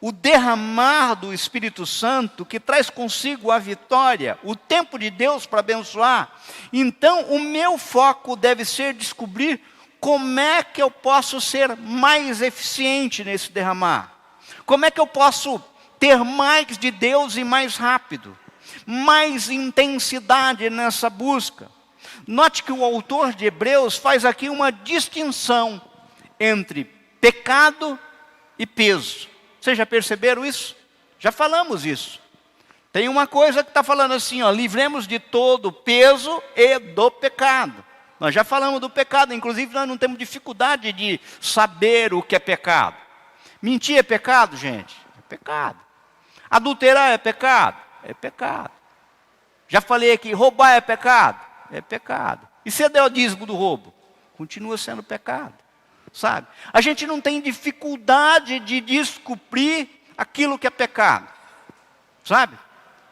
o derramar do Espírito Santo, que traz consigo a vitória, o tempo de Deus para abençoar, então o meu foco deve ser descobrir como é que eu posso ser mais eficiente nesse derramar. Como é que eu posso ter mais de Deus e mais rápido, mais intensidade nessa busca. Note que o autor de Hebreus faz aqui uma distinção entre pecado e peso. Vocês já perceberam isso? Já falamos isso. Tem uma coisa que está falando assim, ó, livremos de todo peso e do pecado. Nós já falamos do pecado, inclusive nós não temos dificuldade de saber o que é pecado. Mentir é pecado, gente? É pecado. Adulterar é pecado? É pecado. Já falei aqui, roubar é pecado? É pecado. E se der o dízimo do roubo? Continua sendo pecado, sabe? A gente não tem dificuldade de descobrir aquilo que é pecado, sabe?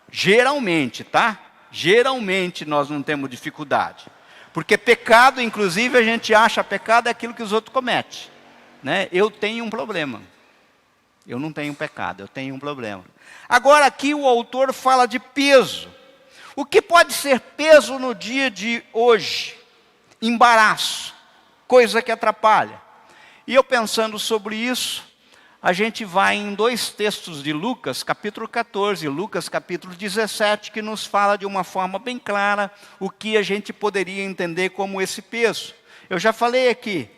Geralmente, tá? Geralmente nós não temos dificuldade. Porque pecado, inclusive, a gente acha pecado é aquilo que os outros cometem, né? Eu tenho um problema. Eu não tenho pecado, eu tenho um problema. Agora aqui o autor fala de peso. O que pode ser peso no dia de hoje? Embaraço, coisa que atrapalha. E eu pensando sobre isso, a gente vai em 2 textos de Lucas, capítulo 14, e Lucas capítulo 17, que nos fala de uma forma bem clara o que a gente poderia entender como esse peso. Eu já falei aqui,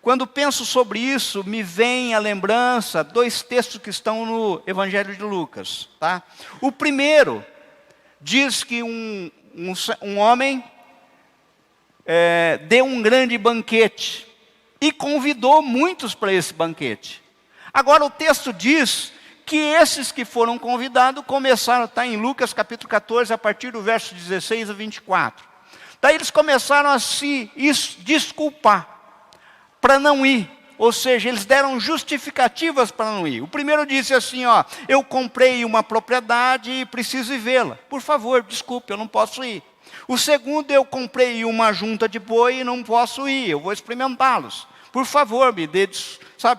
quando penso sobre isso, me vem à lembrança 2 textos que estão no Evangelho de Lucas. Tá? O primeiro diz que um homem deu um grande banquete e convidou muitos para esse banquete. Agora o texto diz que esses que foram convidados começaram, está em Lucas capítulo 14, a partir do verso 16 a 24. Daí eles começaram a se desculpar para não ir. Ou seja, eles deram justificativas para não ir. O primeiro disse assim, ó, eu comprei uma propriedade e preciso ir vê-la. Por favor, desculpe, eu não posso ir. O segundo, eu comprei uma junta de boi e não posso ir, eu vou experimentá-los. Por favor, me dê,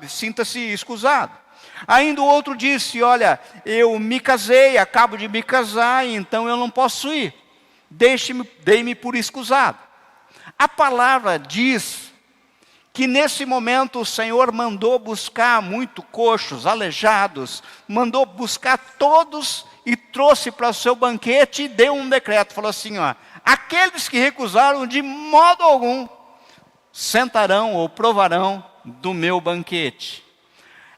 sinta-se escusado. Ainda o outro disse, olha, eu me casei, acabo de me casar, então eu não posso ir. Dei-me por escusado. A palavra diz que nesse momento o Senhor mandou buscar muito coxos, aleijados, mandou buscar todos e trouxe para o seu banquete e deu um decreto. Falou assim, ó, aqueles que recusaram de modo algum sentarão ou provarão do meu banquete.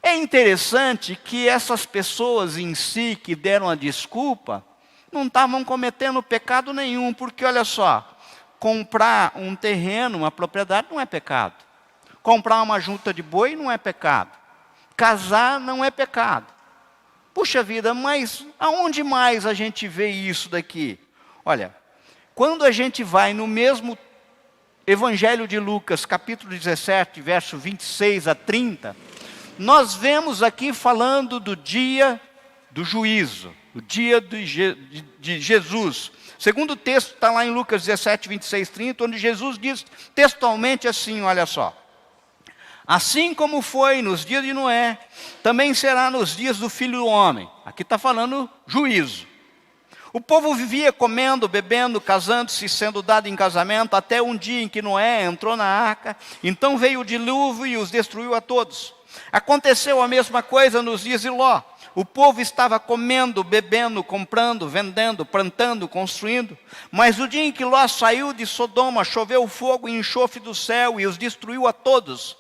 É interessante que essas pessoas em si que deram a desculpa, não estavam cometendo pecado nenhum, porque olha só, comprar um terreno, uma propriedade não é pecado. Comprar uma junta de boi não é pecado. Casar não é pecado. Puxa vida, mas aonde mais a gente vê isso daqui? Olha, quando a gente vai no mesmo Evangelho de Lucas, capítulo 17, verso 26 a 30, nós vemos aqui falando do dia do juízo, o dia de Jesus. Segundo o texto está lá em Lucas 17, 26, 30, onde Jesus diz textualmente assim, olha só. Assim como foi nos dias de Noé, também será nos dias do Filho do Homem. Aqui está falando juízo. O povo vivia comendo, bebendo, casando-se, sendo dado em casamento, até um dia em que Noé entrou na arca. Então veio o dilúvio e os destruiu a todos. Aconteceu a mesma coisa nos dias de Ló. O povo estava comendo, bebendo, comprando, vendendo, plantando, construindo. Mas no dia em que Ló saiu de Sodoma, choveu fogo e enxofre do céu e os destruiu a todos.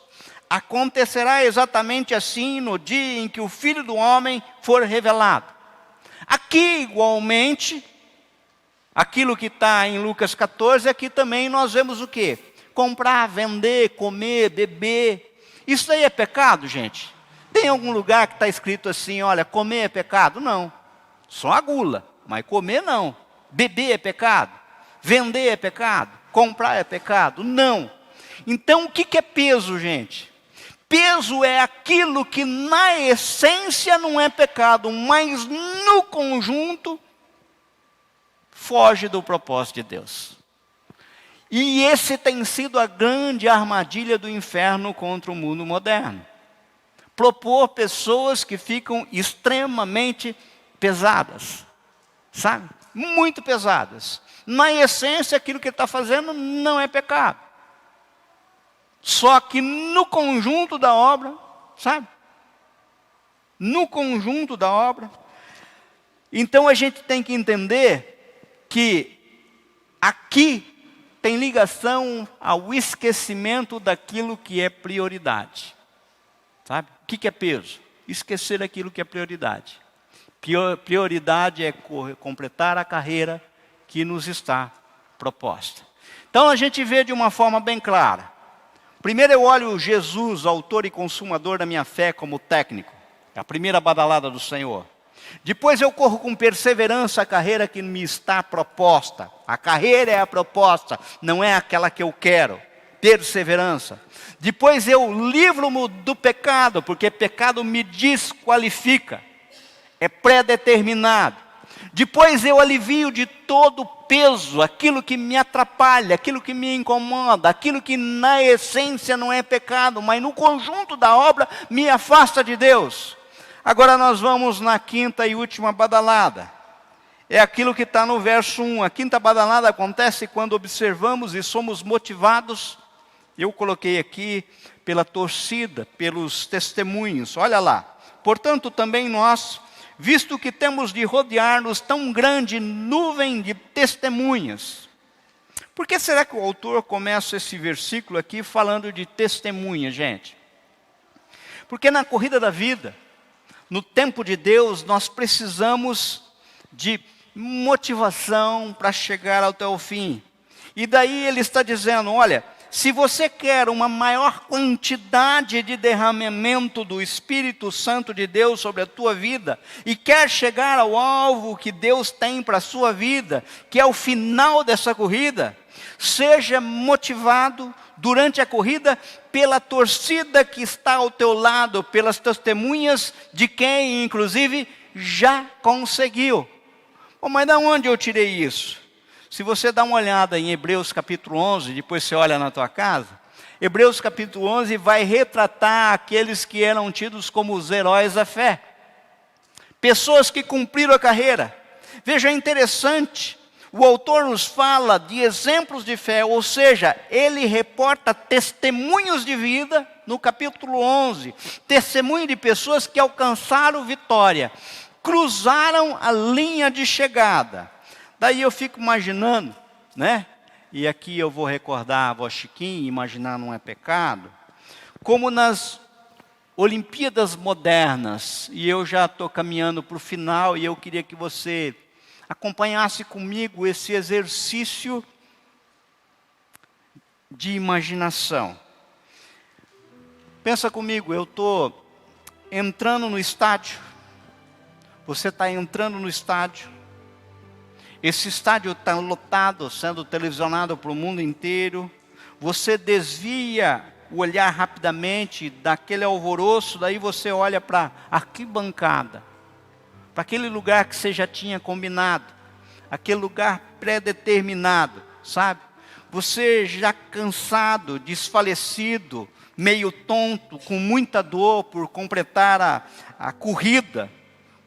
Acontecerá exatamente assim no dia em que o Filho do Homem for revelado. Aqui, igualmente, aquilo que está em Lucas 14, aqui também nós vemos o quê? Comprar, vender, comer, beber. Isso aí é pecado, gente? Tem algum lugar que está escrito assim, olha, comer é pecado? Não. Só a gula, mas comer não. Beber é pecado? Vender é pecado? Comprar é pecado? Não. Então, o que é peso, gente? Peso é aquilo que na essência não é pecado, mas no conjunto foge do propósito de Deus. E esse tem sido a grande armadilha do inferno contra o mundo moderno. Propor pessoas que ficam extremamente pesadas, sabe? Muito pesadas. Na essência, aquilo que ele está fazendo não é pecado. Só que no conjunto da obra, sabe? No conjunto da obra. Então a gente tem que entender que aqui tem ligação ao esquecimento daquilo que é prioridade. Sabe? O que é peso? Esquecer aquilo que é prioridade. Prioridade é completar a carreira que nos está proposta. Então a gente vê de uma forma bem clara. Primeiro eu olho Jesus, autor e consumador da minha fé, como técnico. É a primeira badalada do Senhor. Depois eu corro com perseverança a carreira que me está proposta. A carreira é a proposta, não é aquela que eu quero. Perseverança. Depois eu livro-me do pecado, porque pecado me desqualifica. É pré-determinado. Depois eu alivio de todo o peso, aquilo que me atrapalha, aquilo que me incomoda, aquilo que na essência não é pecado, mas no conjunto da obra me afasta de Deus. Agora nós vamos na quinta e última badalada. É aquilo que está no verso 1. A quinta badalada acontece quando observamos e somos motivados. Eu coloquei aqui pela torcida, pelos testemunhos. Olha lá. Portanto, também nós, visto que temos de rodear-nos tão grande nuvem de testemunhas. Por que será que o autor começa esse versículo aqui falando de testemunha, gente? Porque na corrida da vida, no tempo de Deus, nós precisamos de motivação para chegar até o fim. E daí ele está dizendo, olha, se você quer uma maior quantidade de derramamento do Espírito Santo de Deus sobre a tua vida, e quer chegar ao alvo que Deus tem para a sua vida, que é o final dessa corrida, seja motivado durante a corrida pela torcida que está ao teu lado, pelas testemunhas de quem, inclusive, já conseguiu. Bom, mas de onde eu tirei isso? Se você dá uma olhada em Hebreus capítulo 11, depois você olha na tua casa, Hebreus capítulo 11 vai retratar aqueles que eram tidos como os heróis da fé. Pessoas que cumpriram a carreira. Veja, é interessante, o autor nos fala de exemplos de fé, ou seja, ele reporta testemunhos de vida no capítulo 11. Testemunho de pessoas que alcançaram vitória, cruzaram a linha de chegada. Daí eu fico imaginando, né? E aqui eu vou recordar a avó Chiquinha, imaginar não é pecado, como nas Olimpíadas modernas, e eu já estou caminhando para o final, e eu queria que você acompanhasse comigo esse exercício de imaginação. Pensa comigo, eu estou entrando no estádio, você está entrando no estádio, esse estádio está lotado, sendo televisionado para o mundo inteiro, você desvia o olhar rapidamente daquele alvoroço, daí você olha para a arquibancada, para aquele lugar que você já tinha combinado, aquele lugar pré-determinado, sabe? Você já cansado, desfalecido, meio tonto, com muita dor por completar a corrida,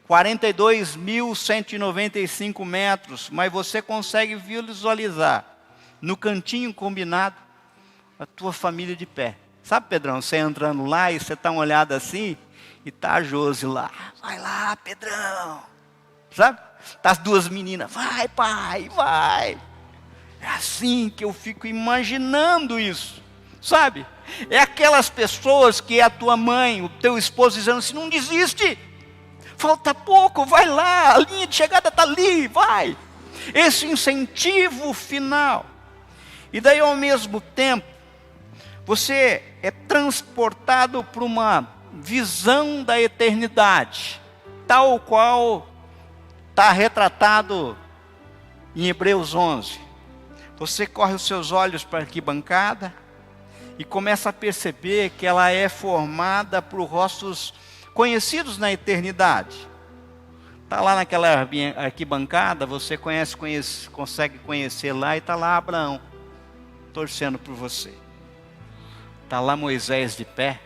42.195 metros, mas você consegue visualizar, no cantinho combinado, a tua família de pé. Sabe, Pedrão, você entrando lá e você dá uma olhada assim, e está a Josi lá. Vai lá, Pedrão. Sabe? Está as duas meninas. Vai, pai, vai. É assim que eu fico imaginando isso. Sabe? É aquelas pessoas que é a tua mãe, o teu esposo dizendo assim, não desiste. Falta pouco, vai lá. A linha de chegada está ali, vai. Esse incentivo final. E daí ao mesmo tempo, você é transportado para uma visão da eternidade, tal qual está retratado em Hebreus 11. Você corre os seus olhos para a arquibancada e começa a perceber que ela é formada por rostos conhecidos na eternidade. Está lá naquela arquibancada, você consegue conhecer lá, e está lá Abraão, torcendo por você. Está lá Moisés de pé,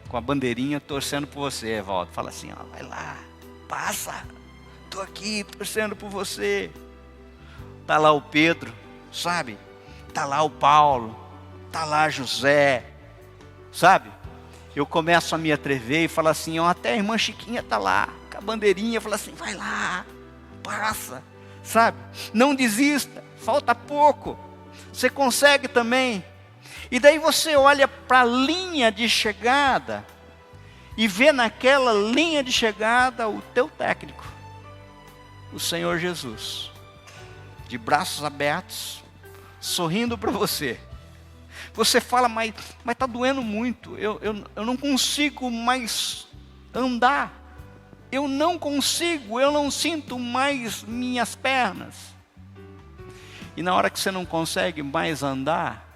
com a bandeirinha, torcendo por você, Evaldo. Fala assim, ó, vai lá, passa, estou aqui torcendo por você. Está lá o Pedro, sabe? Está lá o Paulo, está lá José, sabe? Eu começo a me atrever e falo assim, ó, até a irmã Chiquinha está lá, com a bandeirinha, fala assim, vai lá, passa, sabe? Não desista, falta pouco, você consegue também. E daí você olha para a linha de chegada e vê naquela linha de chegada o teu técnico, o Senhor Jesus, de braços abertos, sorrindo para você. Você fala, mas está doendo muito, eu não consigo mais andar, eu não sinto mais minhas pernas. E na hora que você não consegue mais andar,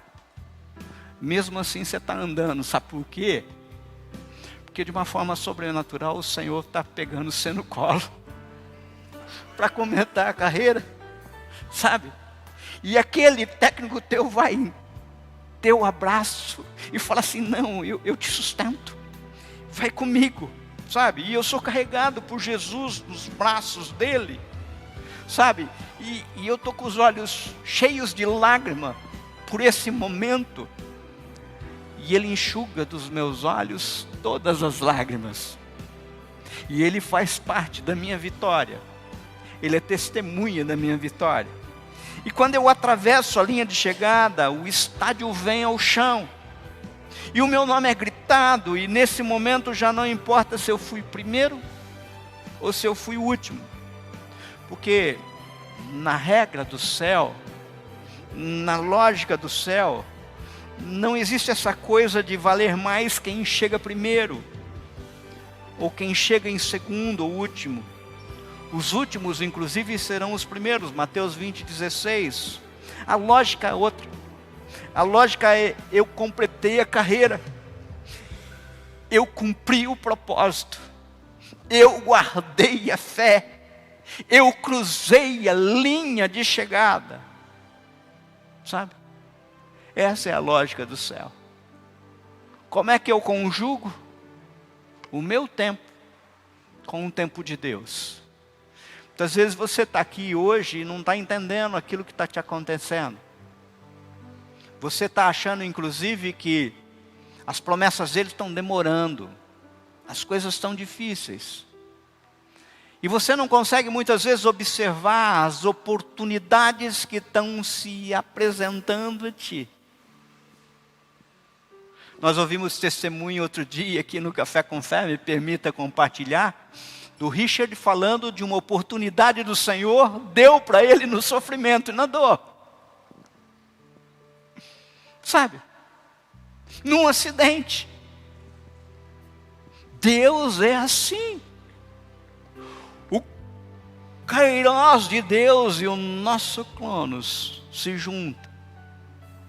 mesmo assim você está andando, sabe por quê? Porque de uma forma sobrenatural o Senhor está pegando você no colo, para comentar a carreira, sabe? E aquele técnico teu vai ter o abraço e fala assim, não, eu te sustento, vai comigo, sabe? E eu sou carregado por Jesus nos braços dele, sabe? E eu estou com os olhos cheios de lágrima por esse momento, e ele enxuga dos meus olhos todas as lágrimas, e ele faz parte da minha vitória, ele é testemunha da minha vitória. E quando eu atravesso a linha de chegada, o estádio vem ao chão, e o meu nome é gritado, e nesse momento já não importa se eu fui primeiro, ou se eu fui o último, porque na regra do céu, na lógica do céu, não existe essa coisa de valer mais quem chega primeiro, ou quem chega em segundo ou último. Os últimos, inclusive, serão os primeiros. Mateus 20:16. A lógica é outra. A lógica é, eu completei a carreira, eu cumpri o propósito, eu guardei a fé, eu cruzei a linha de chegada, sabe? Essa é a lógica do céu. Como é que eu conjugo o meu tempo com o tempo de Deus? Muitas vezes você está aqui hoje e não está entendendo aquilo que está te acontecendo. Você está achando, inclusive, que as promessas dele estão demorando, as coisas estão difíceis. E você não consegue muitas vezes observar as oportunidades que estão se apresentando a ti. Nós ouvimos testemunho outro dia aqui no Café com Fé, me permita compartilhar, do Richard falando de uma oportunidade do Senhor, deu para ele no sofrimento e na dor. Sabe? Num acidente. Deus é assim. O Kairos de Deus e o nosso Cronos se juntam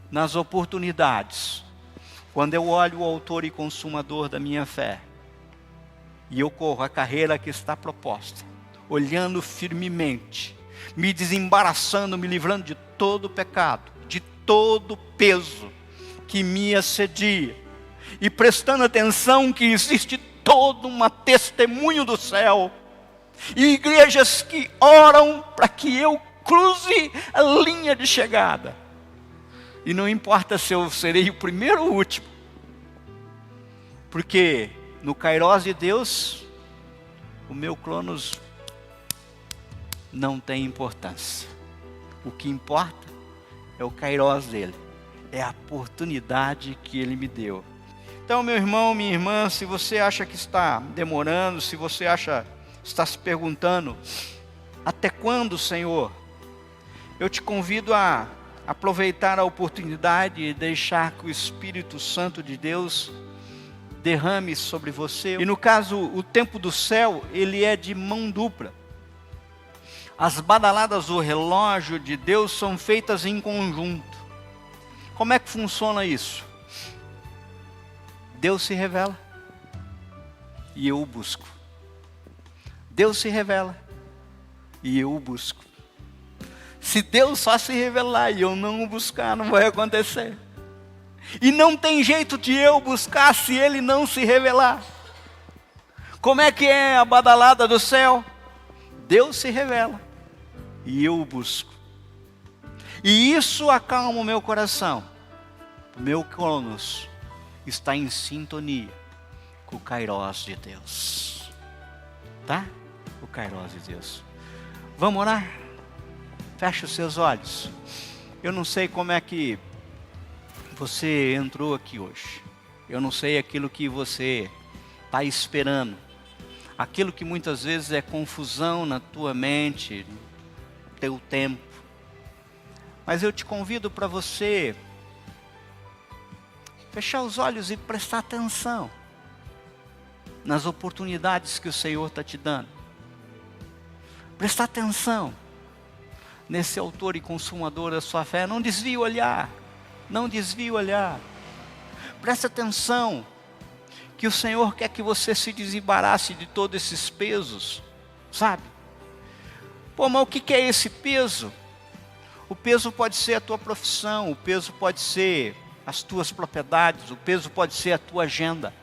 nas oportunidades. Quando eu olho o autor e consumador da minha fé, e eu corro a carreira que está proposta, olhando firmemente, me desembaraçando, me livrando de todo pecado, de todo peso que me assedia, e prestando atenção que existe todo um testemunho do céu, e igrejas que oram para que eu cruze a linha de chegada, e não importa se eu serei o primeiro ou o último, porque no Kairos de Deus, o meu Cronos não tem importância. O que importa é o Kairos dele, é a oportunidade que ele me deu. Então, meu irmão, minha irmã, se você acha que está demorando, se você está se perguntando, até quando, Senhor? Eu te convido a aproveitar a oportunidade e deixar que o Espírito Santo de Deus derrame sobre você. E no caso, o tempo do céu, ele é de mão dupla. As badaladas do relógio de Deus são feitas em conjunto. Como é que funciona isso? Deus se revela e eu o busco. Deus se revela e eu o busco. Se Deus só se revelar e eu não o buscar, não vai acontecer. E não tem jeito de eu buscar se ele não se revelar. Como é que é a badalada do céu? Deus se revela e eu o busco. E isso acalma o meu coração. O meu Cronos está em sintonia com o Kairos de Deus. Tá? O Kairos de Deus. Vamos orar? Feche os seus olhos. Eu não sei como é que você entrou aqui hoje. Eu não sei aquilo que você está esperando. Aquilo que muitas vezes é confusão na tua mente, no teu tempo. Mas eu te convido para você fechar os olhos e prestar atenção nas oportunidades que o Senhor está te dando. Prestar atenção nesse autor e consumador da sua fé. Não desvie o olhar. Não desvie o olhar. Preste atenção que o Senhor quer que você se desembarace de todos esses pesos, sabe? Pô, mas o que é esse peso? O peso pode ser a tua profissão, o peso pode ser as tuas propriedades, o peso pode ser a tua agenda.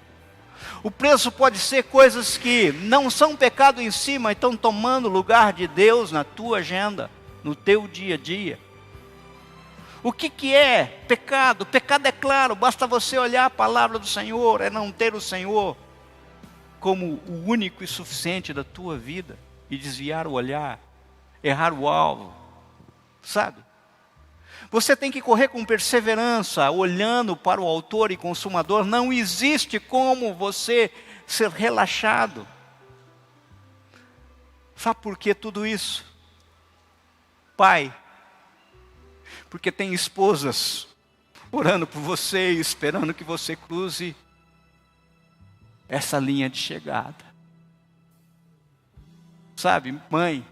O peso pode ser coisas que não são pecado em si, mas estão tomando lugar de Deus na tua agenda, no teu dia a dia. O que é pecado? Pecado é claro, basta você olhar a palavra do Senhor, é não ter o Senhor como o único e suficiente da tua vida e desviar o olhar, errar o alvo, sabe? Você tem que correr com perseverança, olhando para o autor e consumador. Não existe como você ser relaxado. Sabe por que tudo isso? Pai, porque tem esposas orando por você e esperando que você cruze essa linha de chegada. Sabe, mãe,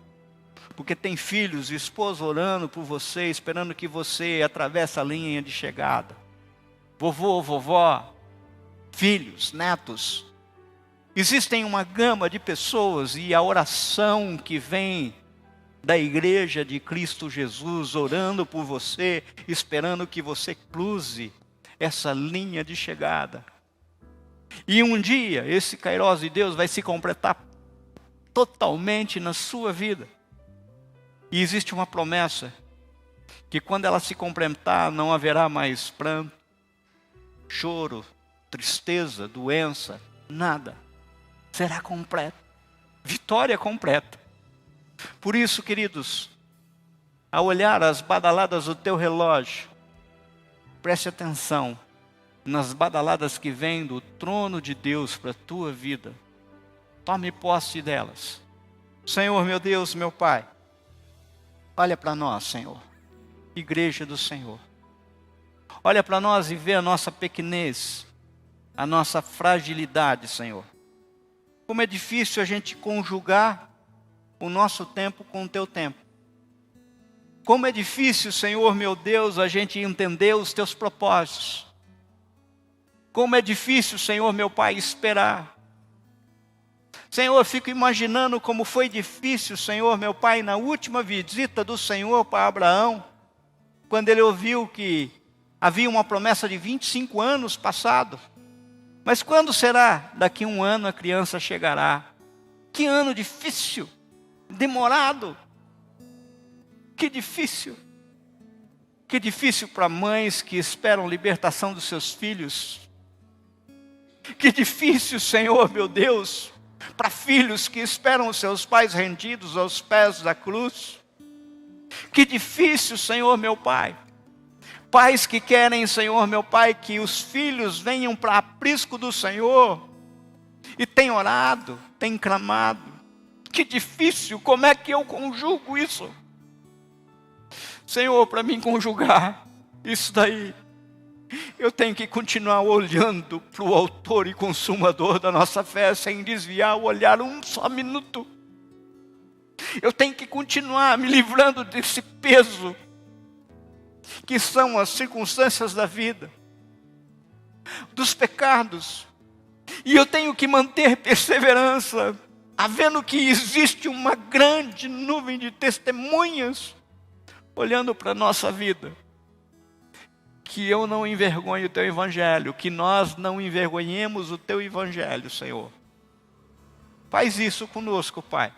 porque tem filhos e esposa orando por você, esperando que você atravesse a linha de chegada. Vovô, vovó, filhos, netos. Existem uma gama de pessoas e a oração que vem da igreja de Cristo Jesus, orando por você, esperando que você cruze essa linha de chegada. E um dia, esse Kairos de Deus vai se completar totalmente na sua vida. E existe uma promessa, que quando ela se completar, não haverá mais pranto, choro, tristeza, doença, nada. Será completo. Vitória completa. Por isso, queridos, ao olhar as badaladas do teu relógio, preste atenção nas badaladas que vêm do trono de Deus para a tua vida. Tome posse delas. Senhor, meu Deus, meu Pai, olha para nós, Senhor, igreja do Senhor. Olha para nós e vê a nossa pequenez, a nossa fragilidade, Senhor. Como é difícil a gente conjugar o nosso tempo com o teu tempo. Como é difícil, Senhor, meu Deus, a gente entender os teus propósitos. Como é difícil, Senhor, meu Pai, esperar. Senhor, eu fico imaginando como foi difícil, Senhor, meu Pai, na última visita do Senhor para Abraão, quando ele ouviu que havia uma promessa de 25 anos passado. Mas quando será? Daqui 1 ano a criança chegará. Que ano difícil, demorado. Que difícil. Que difícil para mães que esperam libertação dos seus filhos. Que difícil, Senhor, meu Deus, para filhos que esperam os seus pais rendidos aos pés da cruz. Que difícil, Senhor, meu Pai. Pais que querem, Senhor, meu Pai, que os filhos venham para aprisco do Senhor. E têm orado, têm clamado. Que difícil, como é que eu conjugo isso? Senhor, para mim conjugar isso daí, eu tenho que continuar olhando para o autor e consumador da nossa fé, sem desviar o olhar um só minuto. Eu tenho que continuar me livrando desse peso, que são as circunstâncias da vida, dos pecados. E eu tenho que manter perseverança, havendo que existe uma grande nuvem de testemunhas, olhando para a nossa vida. Que eu não envergonhe o teu evangelho, que nós não envergonhemos o teu evangelho, Senhor. Faz isso conosco, Pai.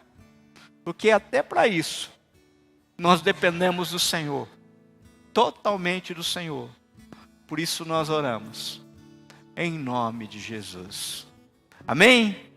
Porque até para isso, nós dependemos do Senhor. Totalmente do Senhor. Por isso nós oramos. Em nome de Jesus. Amém?